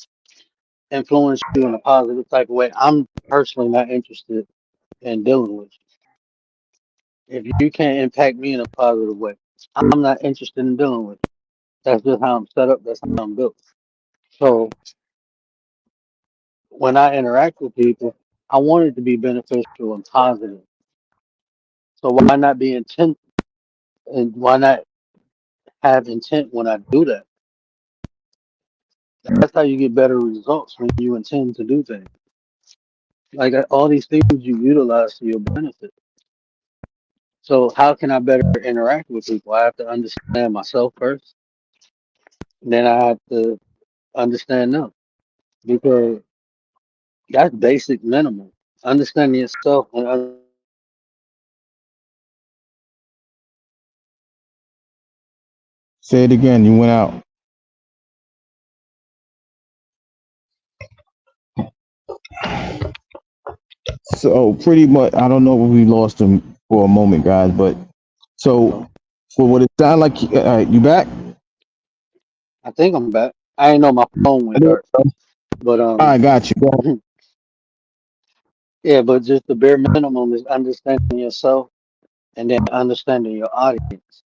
influence you in a positive type of way, I'm personally not interested in dealing with you. If you can't impact me in a positive way, I'm not interested in dealing with you. That's just how I'm set up. That's how I'm built. So when I interact with people, I want it to be beneficial and positive. So why not be intent, and why not have intent when I do that? That's how you get better results when you intend to do things. Like all these things you utilize to your benefit. So how can I better interact with people? I have to understand myself first, then I have to understand them because that's basic minimum. Understanding yourself and understanding Say it again. You went out. So pretty much, I don't know if we lost him for a moment, guys. But so yourself. for what it sounded like, you back? I think I'm back. I didn't know my phone went dark, but I got you. Go ahead. yeah. But just the bare minimum is understanding yourself and then understanding your audience,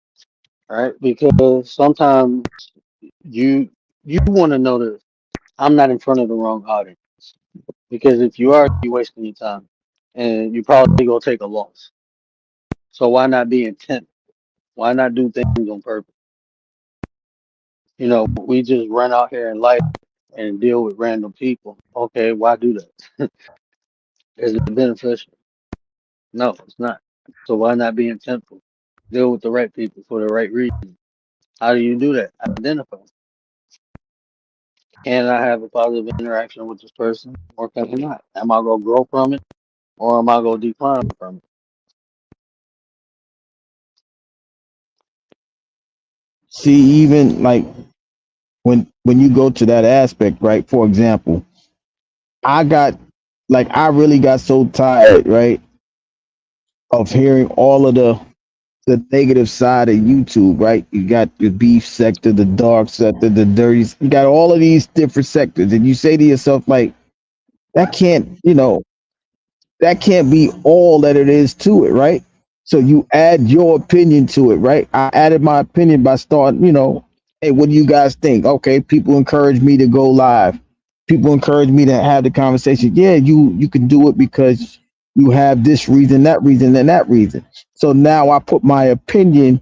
right? Because sometimes you you want to know that I'm not in front of the wrong audience. Because if you are, you wasting your time, and you probably gonna take a loss. So why not be intent? Why not do things on purpose? We just run out here in life and deal with random people. Okay, why do that? Is it beneficial? No, it's not. So why not be intentful? Deal with the right people for the right reason. How do you do that? Identify. Can I have a positive interaction with this person or can I not? Am I gonna grow from it or am I gonna decline from it? See, even like when you go to that aspect, right? For example, I got I really got so tired, right, of hearing all of the negative side of YouTube, right? You got the beef sector, the dark sector, the dirty. You got all of these different sectors, and you say to yourself, like, that can't, that can't be all that it is to it, right? So you add your opinion to it, right? I added my opinion by starting, hey, what do you guys think? Okay, people encourage me to go live. People encourage me to have the conversation. Yeah, you can do it because you have this reason, that reason, and that reason. So now I put my opinion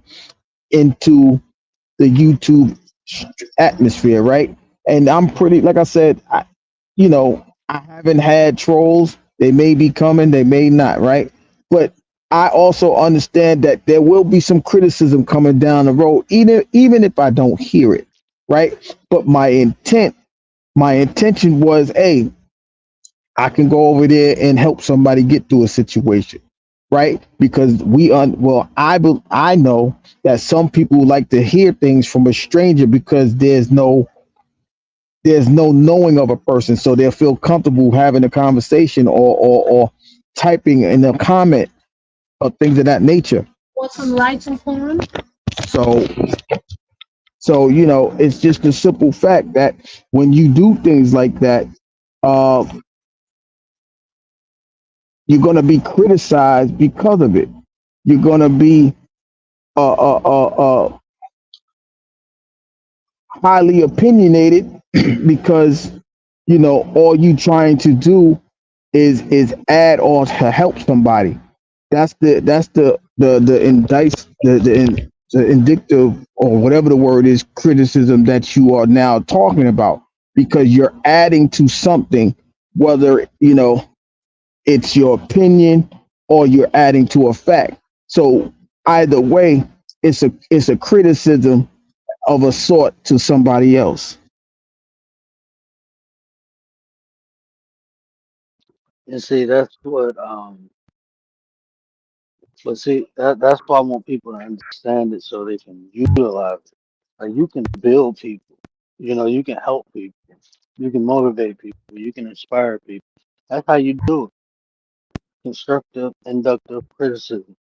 into the YouTube atmosphere, right? And I'm pretty, like I said, I haven't had trolls. They may be coming, they may not, right? But I also understand that there will be some criticism coming down the road, even if I don't hear it, right? But my intention was, hey, I can go over there and help somebody get through a situation, right? Because I know that some people like to hear things from a stranger because there's no there's no knowing of a person, so they'll feel comfortable having a conversation or typing in a comment or things of that nature. Want some lights and form? So it's just a simple fact that when you do things like that, uh, you're gonna be criticized because of it. You're gonna be uh, uh, uh, uh, highly opinionated because all you trying to do is add or to help somebody. That's the indice the indictive or whatever the word is criticism that you are now talking about, because you're adding to something, whether it's your opinion or you're adding to a fact. So either way, it's a criticism of a sort to somebody else. And see, that's what but see that's why I want people to understand it so they can utilize it. Like you can build people, you can help people, you can motivate people, you can inspire people. That's how you do it. Constructive, inductive criticism.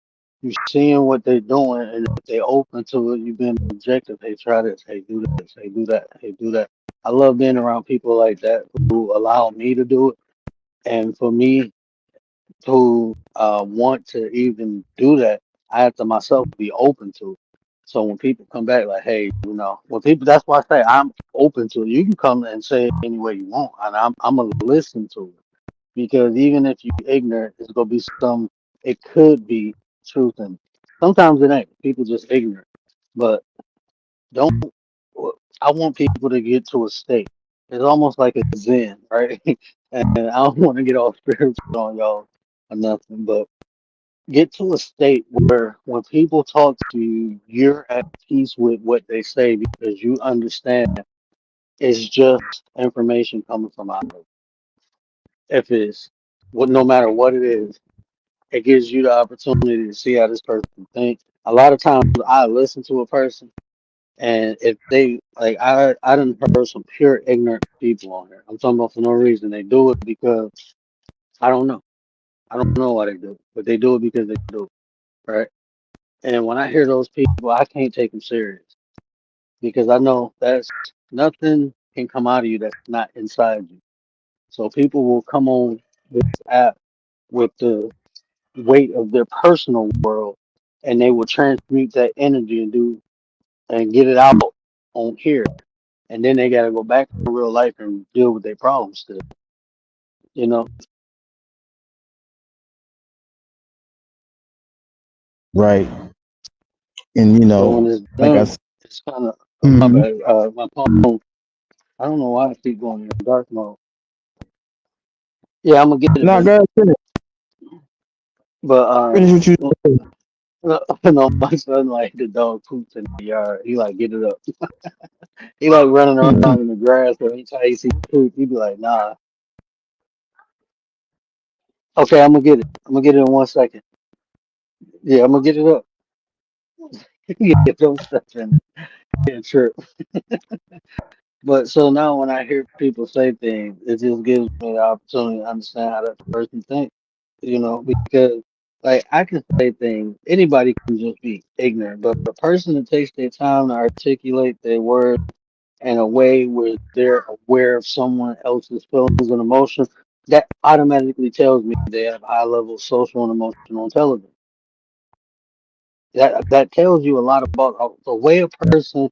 You seeing what they're doing, and if they open to it, you being objective. Hey, try this. Hey, do this. Hey, do that. Hey, do that. I love being around people like that who allow me to do it, and for me who want to even do that, I have to myself be open to it. So when people come back like, hey, when people, that's why I say I'm open to it. You can come and say it any way you want, and I'm gonna listen to it because even if you ignorant, it's gonna be some. It could be truth, and sometimes it ain't. People just ignorant, but don't. I want people to get to a state. It's almost like a zen, right? And I don't want to get all spiritual on y'all or nothing, but get to a state where when people talk to you, you're at peace with what they say because you understand it's just information coming from out of it. If it's what, no matter what it is, it gives you the opportunity to see how this person thinks. A lot of times I listen to a person, and if they like, I done heard some pure ignorant people on here. I'm talking about for no reason. They do it because I don't know. I don't know why they do it, but they do it because they do it, right? And when I hear those people, I can't take them serious because I know that's nothing can come out of you that's not inside you. So people will come on this app with the weight of their personal world, and they will transmute that energy and get it out on here, and then they got to go back to real life and deal with their problems still. You know, Right. And so when it's like done, it's kind of my mhm. bad. My phone. I don't know why I keep going in dark mode. Yeah, I'm gonna get it, No, brother. go ahead, But finish what you no, my son like the dog poops in the yard. He like get it up. He like running mhm. around in the grass. So anytime he see poop, he be like, "Nah, okay, I'm gonna get it. I'm gonna get it in 1 second. Yeah, I'm gonna get it up. Yeah, don't step in it. Trip. But so now when I hear people say things, it just gives me the opportunity to understand how that person thinks. Because like I can say things, anybody can just be ignorant, but the person that takes their time to articulate their words in a way where they're aware of someone else's feelings and emotions, that automatically tells me they have high level social and emotional intelligence. That tells you a lot about the way a person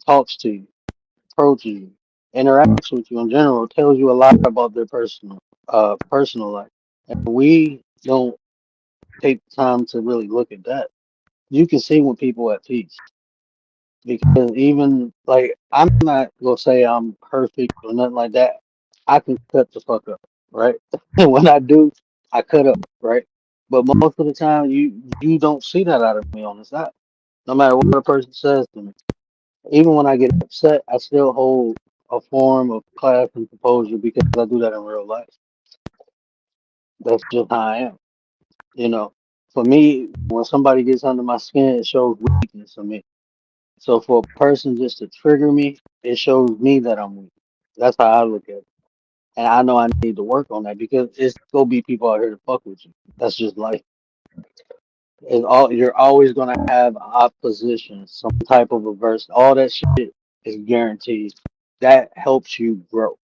talks to you, approaches you, interacts with you in general, tells you a lot about their personal life. And we don't take the time to really look at that. You can see when people at peace. Because even like I'm not gonna say I'm perfect or nothing like that. I can cut the fuck up, right? And when I do, I cut up, right? But most of the time, you don't see that out of me on this app. No matter what a person says to me, even when I get upset, I still hold a form of class and composure because I do that in real life. That's just how I am. You know, for me, when somebody gets under my skin, it shows weakness for me. So for a person just to trigger me, it shows me that I'm weak. That's how I look at it. And I know I need to work on that because it's gonna be people out here to fuck with you. That's just life. You're always gonna have opposition, some type of averse. All that shit is guaranteed. That helps you grow.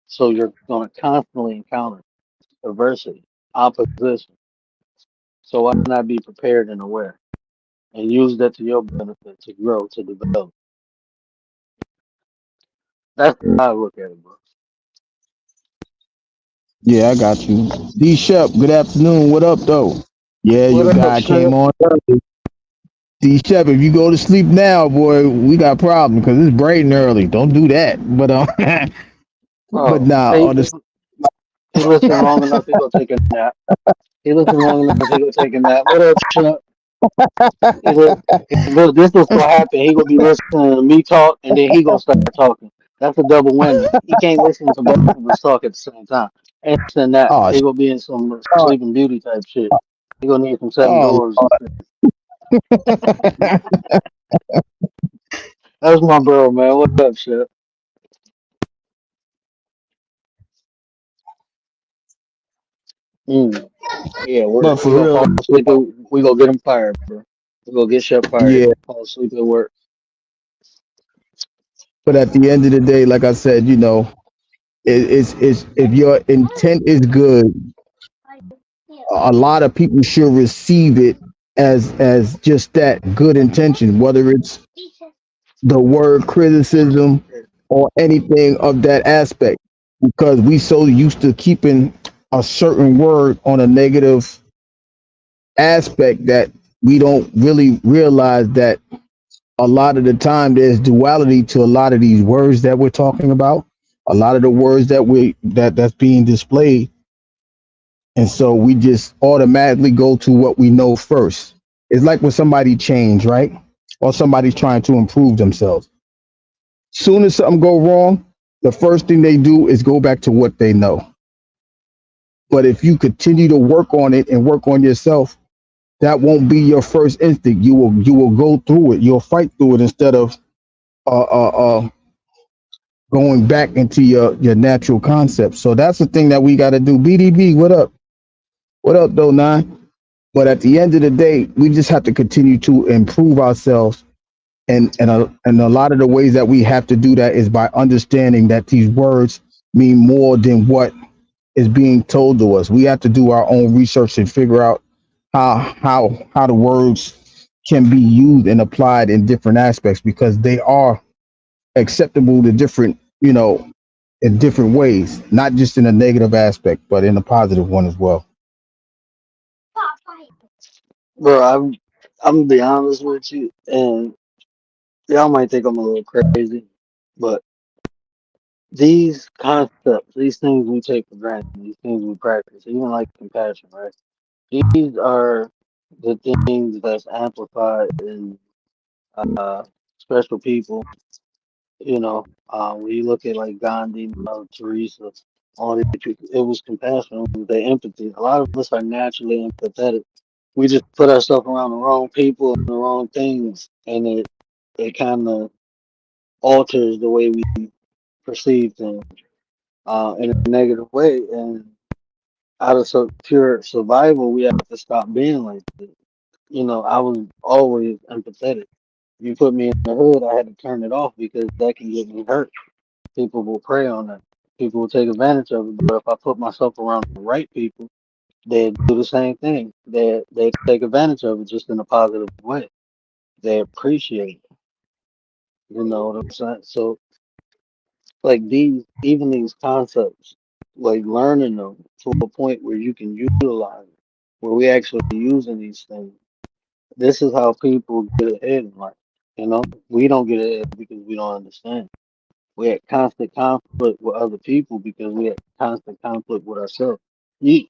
So you're gonna constantly encounter adversity, opposition. So why not be prepared and aware and use that to your benefit to grow, to develop? That's how I look at it, bro. Yeah, I got you. D Shep, good afternoon. What up, though? Yeah, your What up, guy came Shep? on early. D Shep, if you go to sleep now, boy, we got a problem because it's bright and early. Don't do that. But but Oh, nah, he, on he the he listened long enough. He gonna take a nap. He listened long enough. He gonna take a nap. What up, Shep? Look, this is gonna happen. He gonna be listening to me talk, and then he gonna start talking. That's a double whammy. He can't listen to both of us talk at the same time. And then that oh, he gonna be in some oh, Sleeping Beauty type shit. He gonna need some seven oh, doors and shit. That's my bro, man. What up, shit? Mm. Yeah, but we for gonna real, fall asleep. We gonna get him fired, bro. We gonna get Shep fired. He yeah. gonna fall asleep at work. But at the end of the day, like I said, it's if your intent is good, a lot of people should receive it as just that good intention, whether it's the word criticism or anything of that aspect, because we so used to keeping a certain word on a negative aspect that we don't really realize that a lot of the time there's duality to a lot of these words that we're talking about, a lot of the words that's being displayed. And so we just automatically go to what we know first. It's like when somebody change, right? Or somebody's trying to improve themselves. Soon as something go wrong, the first thing they do is go back to what they know. But if you continue to work on it and work on yourself, that won't be your first instinct. You will go through it. You'll fight through it instead of uh, uh, uh, going back into your natural concept. So that's the thing that we got to do. BDB, what up? What up, though, nine? But at the end of the day, we just have to continue to improve ourselves. And a lot of the ways that we have to do that is by understanding that these words mean more than what is being told to us. We have to do our own research and figure out how the words can be used and applied in different aspects because they are acceptable to different, in different ways, not just in a negative aspect, but in a positive one as well. Bro, I'm gonna be honest with you, and y'all might think I'm a little crazy, but these concepts, these things we take for granted, these things we practice, even like compassion, right? These are the things that's amplified in special people. When you look at like Gandhi, Mother Teresa, all these people, it was compassion, it was their empathy. A lot of us are naturally empathetic. We just put ourselves around the wrong people and the wrong things, and it kind of alters the way we perceive things in a negative way. And out of pure survival, we have to stop being like this. I was always empathetic. You put me in the hood, I had to turn it off because that can get me hurt. People will prey on that. People will take advantage of it. But if I put myself around the right people, they do the same thing. They take advantage of it just in a positive way. They appreciate it. You know what I'm saying? So like even these concepts, like learning them to a point where you can utilize it, where we actually using these things. This is how people get ahead in life. We don't get ahead because we don't understand. We had constant conflict with other people because we had constant conflict with ourselves. You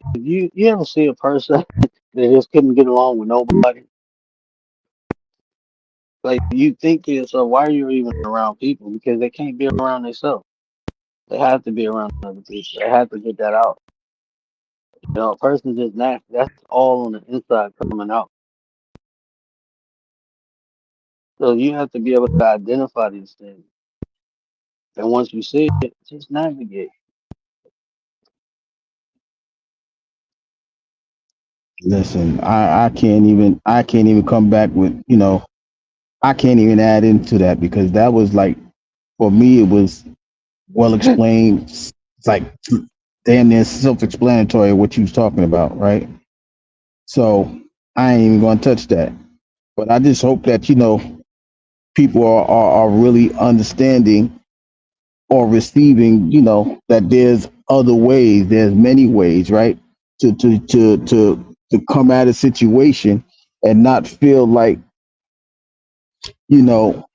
ever see a person that just couldn't get along with nobody? Like you think to yourself, why are you even around people? Because they can't be around themselves. They have to be around other people. They have to get that out. A person just nasty. That's all on the inside coming out. So you have to be able to identify these things. And once you see it, just navigate. Listen, I can't even come back with, I can't even add into that because that was like, for me, it was well explained. It's like damn near self-explanatory what you was talking about, right? So I ain't even gonna touch that. But I just hope that, people are really understanding or receiving, that there's other ways, there's many ways, right? To come at a situation and not feel like, you know,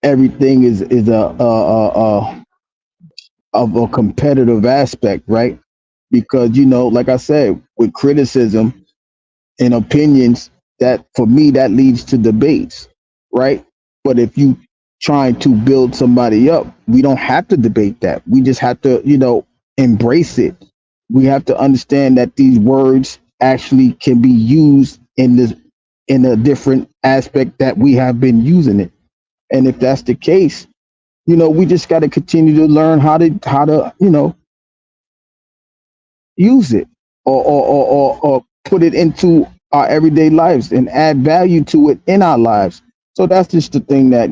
everything is a of a competitive aspect, right? Because, like I said, with criticism and opinions, that for me that leads to debates, right? But if you trying to build somebody up, we don't have to debate that. We just have to, embrace it. We have to understand that these words actually can be used in a different aspect that we have been using it. And if that's the case, we just got to continue to learn how to use it, or put it into our everyday lives and add value to it in our lives. So that's just the thing that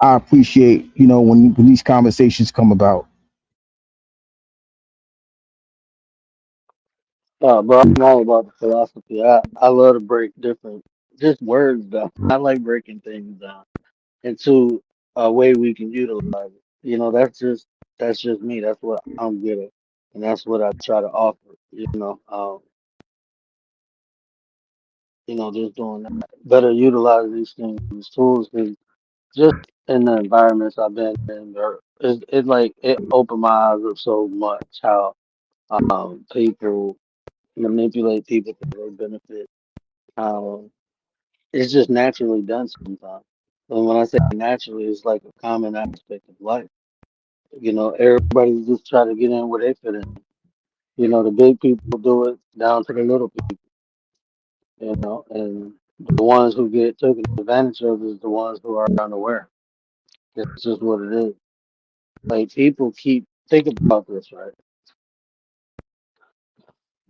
I appreciate, when these conversations come about. Bro, I'm all about the philosophy. I love to break different just words down. I like breaking things down into a way we can utilize it. That's just me. That's what I'm good at, and that's what I try to offer. Just doing that. Better utilize these things, these tools, 'cause just in the environments I've been in, it opened my eyes up so much how people manipulate people for their benefit. How it's just naturally done sometimes. And when I say naturally, it's like a common aspect of life. Everybody just try to get in where they fit in. The big people do it down to the little people, and the ones who get taken advantage of is the ones who are unaware. It's just what it is. Like people think about this, right?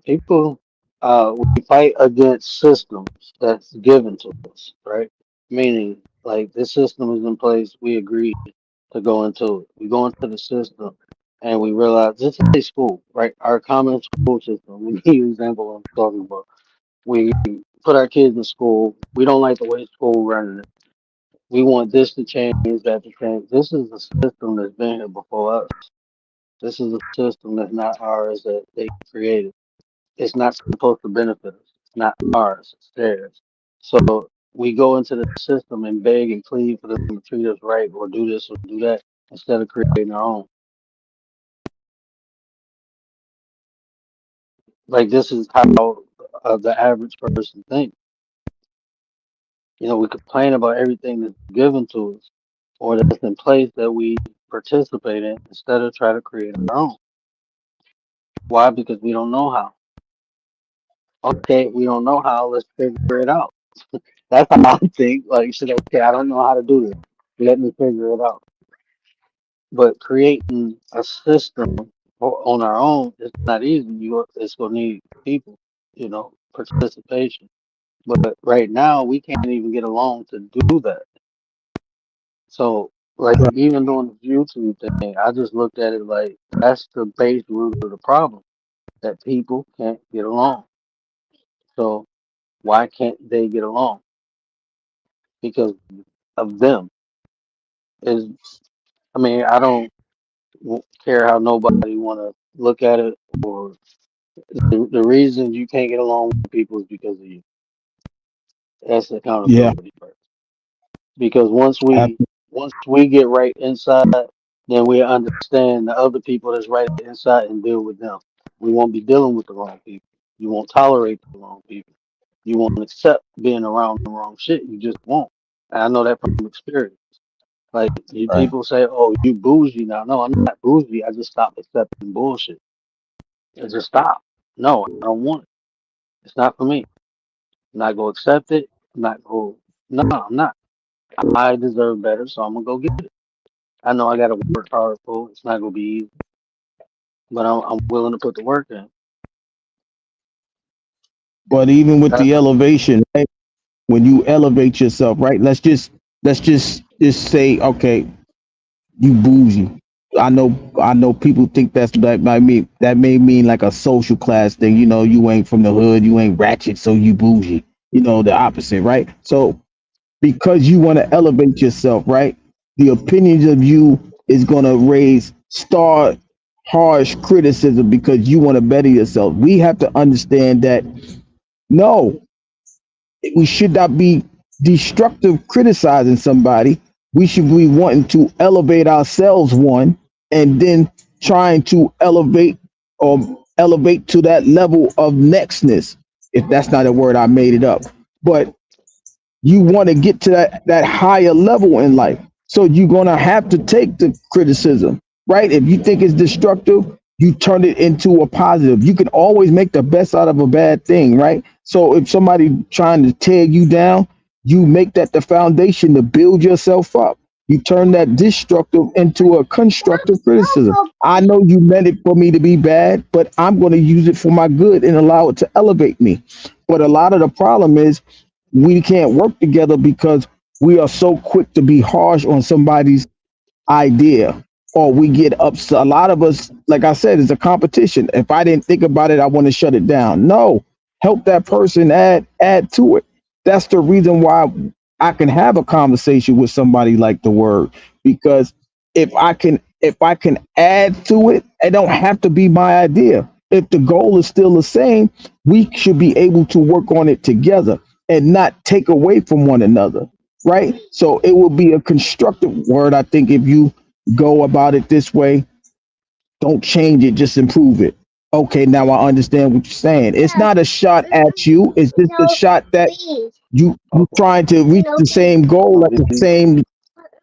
People, we fight against systems that's given to us, right? Meaning, like this system is in place, we agree to go into it. We go into the system, and we realize this is a school, right? Our common school system. We give you an example I'm talking about. We put our kids in school. We don't like the way school running it. We want this to change, that to change. This is a system that's been here before us. This is a system that's not ours that they created. It's not supposed to benefit us. It's not ours. It's theirs. So we go into the system and beg and plead for them to treat us right or do this or do that instead of creating our own. Like this is how the average person thinks. We complain about everything that's given to us or that's in place that we participate in instead of try to create our own. Why? Because we don't know how. Okay, we don't know how. Let's figure it out. That's how I think. Like, you said, okay, I don't know how to do this. Let me figure it out. But creating a system on our own is not easy. It's gonna need people, participation. But right now, we can't even get along to do that. So, like, Right. even doing this YouTube thing, I just looked at it like that's the base root of the problem that people can't get along. So, why can't they get along? Because of them. Is I mean, I don't care how nobody want to look at it, or the reason you can't get along with people is because of you. That's Yeah. accountability first. Because ab- once we get right inside, then we understand the other people that's right inside and deal with them. We won't be dealing with the wrong people. You won't tolerate the wrong people. You won't accept being around the wrong shit. You just won't. And I know that from experience. Like Right. people say, "Oh, you bougie now." No, I'm not bougie. I just stopped accepting bullshit. I just stop. No, I don't want it. It's not for me. I'm not gonna accept it. I'm not going. No, I'm not. I deserve better, so I'm gonna go get it. I know I gotta work hard for it. It's not gonna be easy, but I'm willing to put the work in. But even with That's the elevation, right? When you elevate yourself, right? Let's just say, okay, you bougie. I know people think that's that might mean that may mean like a social class thing. You know, you ain't from the hood, you ain't ratchet, so you bougie. You know, the opposite, right? So because you want to elevate yourself, right? The opinions of you is gonna raise star harsh criticism because you want to better yourself. We have to understand that no, we should not be destructive criticizing somebody. We should be wanting to elevate ourselves, one, and then trying to elevate to that level of nextness. If that's not a word, I made it up. But you want to get to that higher level in life. So you're going to have to take the criticism, right? If you think it's destructive, you turn it into a positive. You can always make the best out of a bad thing, right? So if somebody trying to tear you down, you make that the foundation to build yourself up. You turn that destructive into a constructive criticism. I know you meant it for me to be bad, but I'm going to use it for my good and allow it to elevate me. But a lot of the problem is we can't work together because we are so quick to be harsh on somebody's idea, or we get upset. A lot of us, like I said, it's a competition. If I didn't think about it, I want to shut it down. No, help that person add to it. That's the reason why I can have a conversation with somebody like the word, because if I can add to it, it don't have to be my idea. If the goal is still the same, we should be able to work on it together and not take away from one another, right? So it will be a constructive word. I think if you go about it this way, don't change it, just improve it. Okay, now I understand what you're saying. It's not a shot at you, it's just a shot that you trying to reach the same goal at the same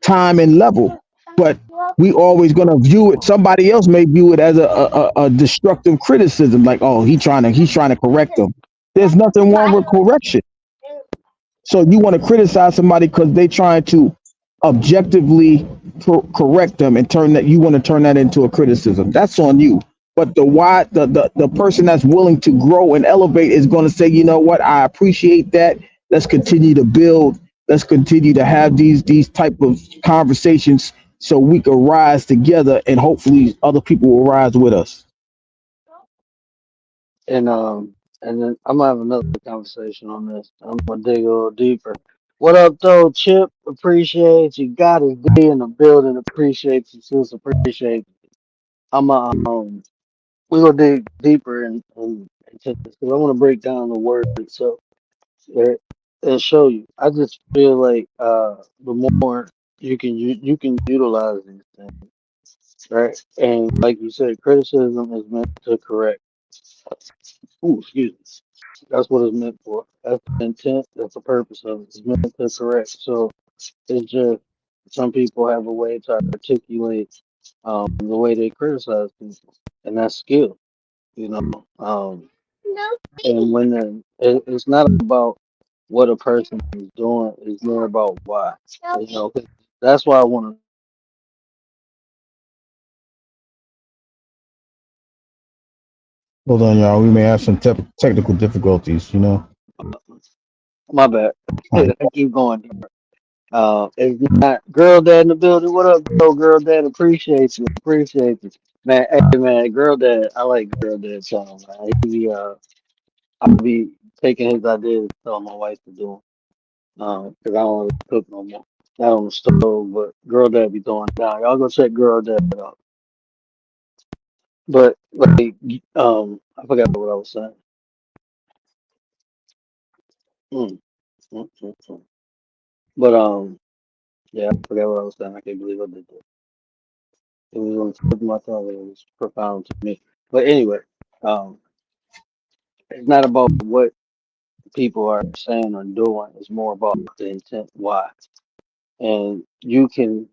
time and level. But we always gonna view it. Somebody else may view it as a destructive criticism, like, oh, he's trying to correct them. There's nothing wrong with correction. So you want to criticize somebody because they trying to objectively correct them and turn that you want to turn that into a criticism. That's on you. But the person that's willing to grow and elevate is going to say, you know what, I appreciate that. Let's continue to build. Let's continue to have these type of conversations so we can rise together and hopefully other people will rise with us. and and then I'm gonna have another conversation on this. I'm gonna dig a little deeper. What up, though, Chip? Appreciate you. Got his D in the building. Appreciate you, sis. Appreciate you. I'm we gonna dig deeper into this because I want to break down the word itself there and show you. I just feel like the more you can utilize these things, right? And like you said, criticism is meant to correct. Ooh, excuse me. That's what it's meant for. That's the intent. That's the purpose of it. It's meant to correct. So it's just some people have a way to articulate the way they criticize people, and that's skill, you know. Um, and when it's not about what a person is doing, it's more about why. You know, 'cause that's why I want to talk about this Hold on, y'all. We may have some technical difficulties, you know. My bad. All right. I keep going. It's not girl dad in the building. What up, though, girl dad? Appreciate you. Appreciate you, man. Hey, man, girl dad. I like girl dad song. Man. I be taking his ideas, telling my wife to do them. 'Cause I don't really cook no more. Not on the stove, but girl dad be throwing down. Y'all go check girl dad out. But like, I forgot what I was saying. Mm, mm. But yeah, I forgot what I was saying. I can't believe I did that. It was on the tip of my tongue. And it was profound to me. But anyway, um, it's not about what people are saying or doing. It's more about the intent why. And you can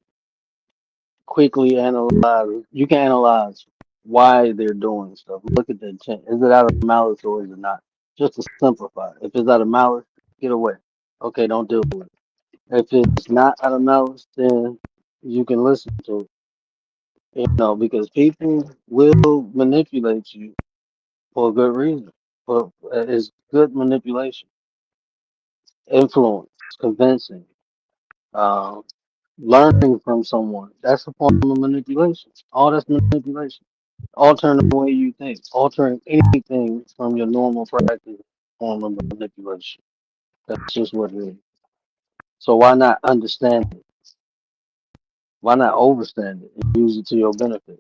quickly analyze. You can analyze why they're doing stuff. Look at the intent. Is it out of malice or is it not? Just to simplify. If it's out of malice, get away. Okay, don't deal with it. If it's not out of malice, then you can listen to it. Because people will manipulate you for a good reason. But it's good manipulation, influence, convincing, um, learning from someone. That's a form of manipulation. All that's manipulation. Altering the way you think, altering anything from your normal practice, form of manipulation. That's just what it is. So why not understand it? Why not overstand it and use it to your benefit?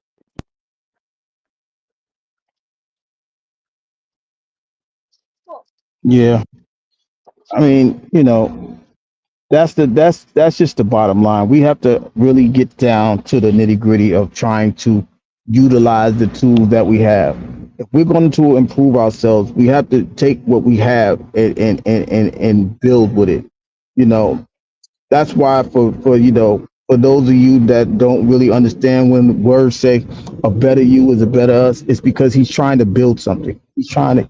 Yeah, I mean, that's just the bottom line. We have to really get down to the nitty gritty of trying to utilize the tools that we have. If we're going to improve ourselves, we have to take what we have and build with it. You know, that's why for those of you that don't really understand when words say a better you is a better us, it's because he's trying to build something. He's trying to,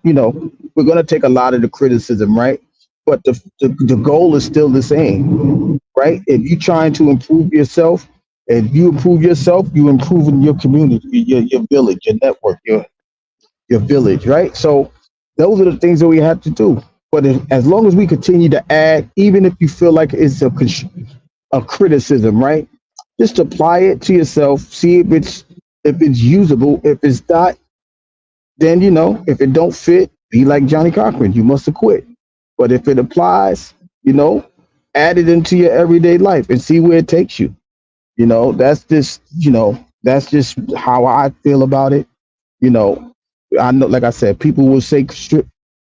we're going to take a lot of the criticism, right? But the goal is still the same, right? If you're trying to improve yourself, if you improve yourself, you improve in your community, your village, your network, your village, right? So those are the things that we have to do. But as long as we continue to add, even if you feel like it's a criticism, right? Just apply it to yourself. See if it's usable. If it's not, then if it don't fit, be like Johnny Cochran. You must have quit. But if it applies, you know, add it into your everyday life and see where it takes you. That's just how I feel about it. You know, I know, like I said, people will say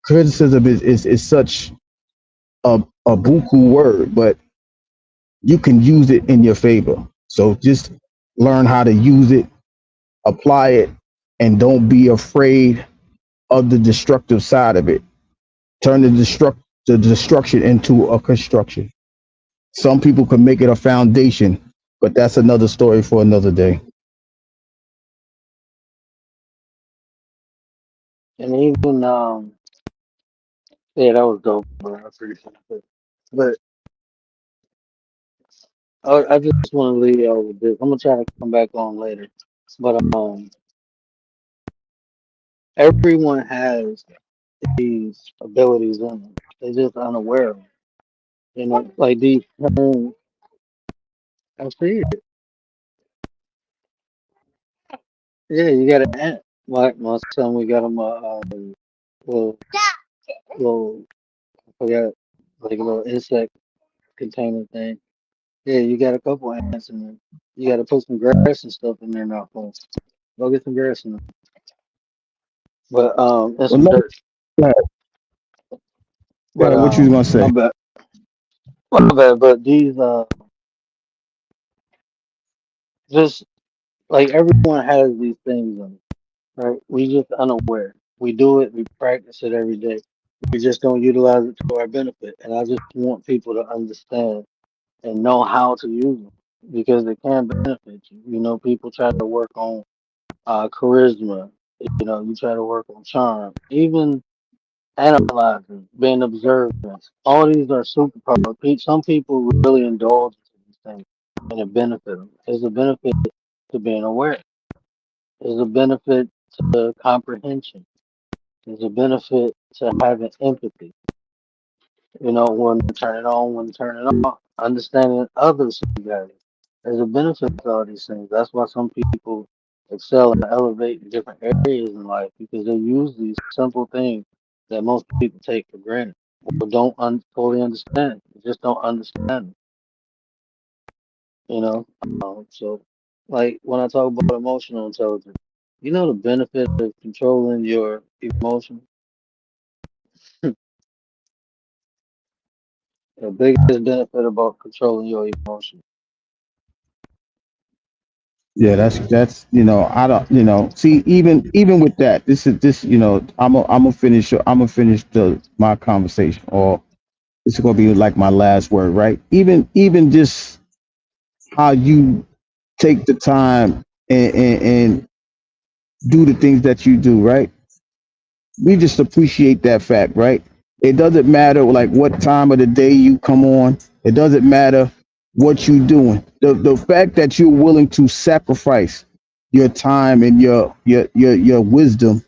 criticism is such a buku word, but you can use it in your favor. So just learn how to use it, apply it, and don't be afraid of the destructive side of it. Turn the destruction into a construction. Some people can make it a foundation, but that's another story for another day. And even yeah, that was dope, bro. I appreciate it. But I just want to leave y'all with this. I'm gonna try to come back on later. But everyone has these abilities in them. They're just unaware of them. Like these terms. I see it. Yeah, you got to ant. My son, we got him a little, little, I forgot, like a little insect container thing. Yeah, you got a couple ants in there. You got to put some grass and stuff in there now, folks. Go get some grass in there. But and Well, some dirt. go But what you was gonna my say? bad, my bad. But these just like everyone has these things in, right? We just unaware. We do it. We practice it every day. We just don't utilize it to our benefit. And I just want people to understand and know how to use them because they can benefit you. People try to work on charisma. You try to work on charm, even analyzing, being observant. All these are superpowers. Some people really indulge in these things and it benefit them. There's a benefit to being aware. There's a benefit to comprehension. There's a benefit to having empathy. When to turn it on, when to turn it off. Understanding others together. There's a benefit to all these things. That's why some people excel and elevate in different areas in life because they use these simple things that most people take for granted or don't fully understand. They just don't understand. You know, so like when I talk about emotional intelligence, the benefit of controlling your emotions. The biggest benefit about controlling your emotions. Yeah, that's I don't see even with that. This I'm gonna finish my conversation, or this is gonna be like my last word, right? Even just how you take the time and do the things that you do, right? We just appreciate that fact, right? It doesn't matter like what time of the day you come on. It doesn't matter what you're doing. The fact that you're willing to sacrifice your time and your wisdom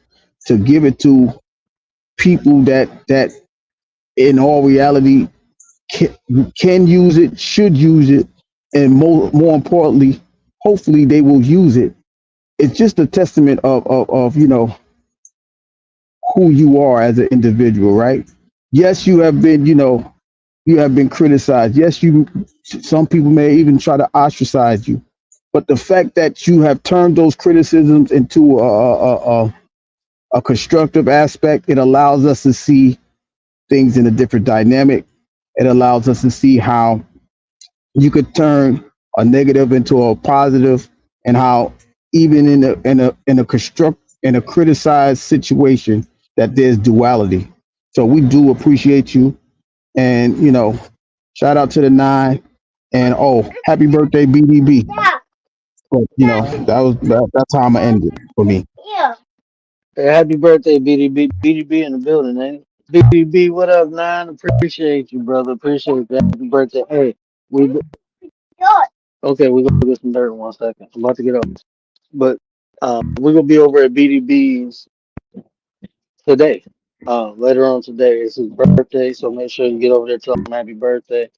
to give it to people that in all reality can, can use it, should use it, and more importantly, hopefully they will use it. It's just a testament of who you are as an individual, right? Yes, you have been, you have been criticized. Yes, some people may even try to ostracize you. But the fact that you have turned those criticisms into a constructive aspect, it allows us to see things in a different dynamic. It allows us to see how you could turn a negative into a positive, and how even in a criticized situation that there's duality. So we do appreciate you, and shout out to the nine, and happy birthday BDB. But that's how I'm gonna end it for me. Hey, happy birthday, BDB. BDB in the building, ain't it? BDB, what up, nine? Appreciate you, brother. Appreciate you. Happy birthday. Hey, we okay. We gonna get some dirt in 1 second. I'm about to get up, but we're gonna be over at BDB's today. Later on today is his birthday, so make sure you get over there, tell him happy birthday.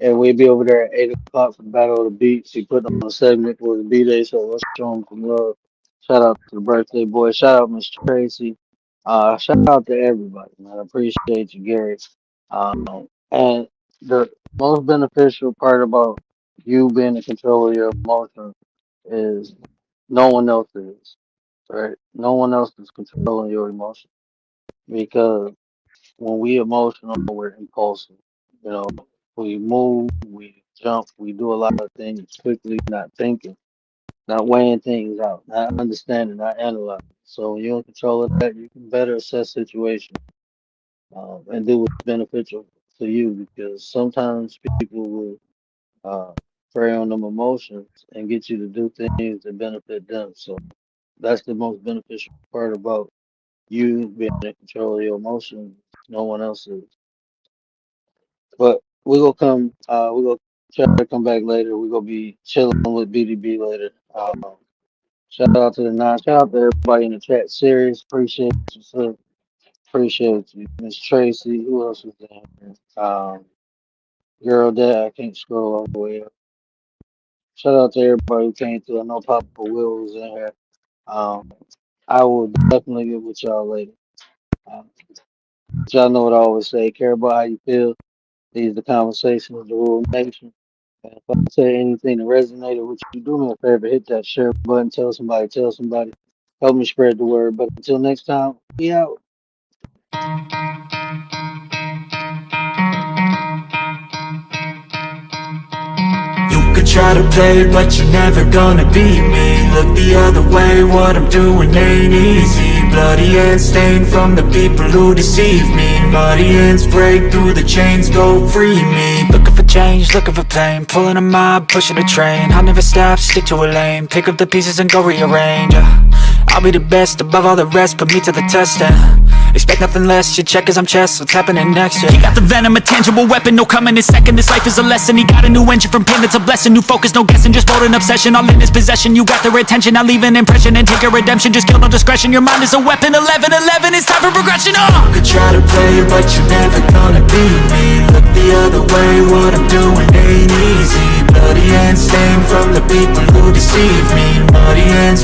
And we'll be over there at 8 o'clock for the Battle of the Beats. He put on a segment for the B Day, so let's show him some love. Shout out to the birthday boy. Shout out Miss Tracy. Shout out to everybody, man. I appreciate you, Gary. And the most beneficial part about you being in control of your emotions is no one else is, right? No one else is controlling your emotions, because when we emotional, we're impulsive. You know, we move, we jump, we do a lot of things quickly, not thinking, not weighing things out, not understanding, not analyzing. So when you're in control of that, you can better assess situations, and do what's beneficial to you. Because sometimes people will uh, prey on them emotions and get you to do things that benefit them. So that's the most beneficial part about you being in control of your emotions. No one else is. But we gonna come. We gonna try to come back later. We gonna be chilling with BDB later. Shout out to the nine. Shout out to everybody in the chat. Serious, appreciate you, sir. Appreciate you, Miss Tracy. Who else was there? Girl, Dad. I can't scroll all the way up. Shout out to everybody who came through. I know Papa Will was in here. Um, I will definitely get with y'all later. Um, y'all know what I always say. Care about how you feel. These are the conversations of the Rural Nation. And if I say anything that resonated with you, do me a favor, hit that share button, tell somebody, tell somebody. Help me spread the word. But until next time, we out. You could try to play, but you're never gonna beat me. Look the other way, what I'm doing ain't easy. Bloody hands stained from the people who deceive me. Muddy hands break through the chains, go free me. Looking for change, looking for pain, pulling a mob, pushing a train. I'll never stop, stick to a lane, pick up the pieces and go rearrange. I'll be the best above all the rest, put me to the test and expect nothing less, you check as I'm chess, what's happening next, yeah. He got the venom, a tangible weapon, no coming in second. This life is a lesson, he got a new engine from pain that's a blessing. New focus, no guessing, just bold and obsession, all in his possession. You got their attention, I'll leave an impression and take a redemption. Just kill no discretion, your mind is a weapon. 11-11, it's time for progression, You could try to play, but you're never gonna beat me. Look the other way, what I'm doing ain't easy. Bloody hands stained from the people who deceive me. Muddy hands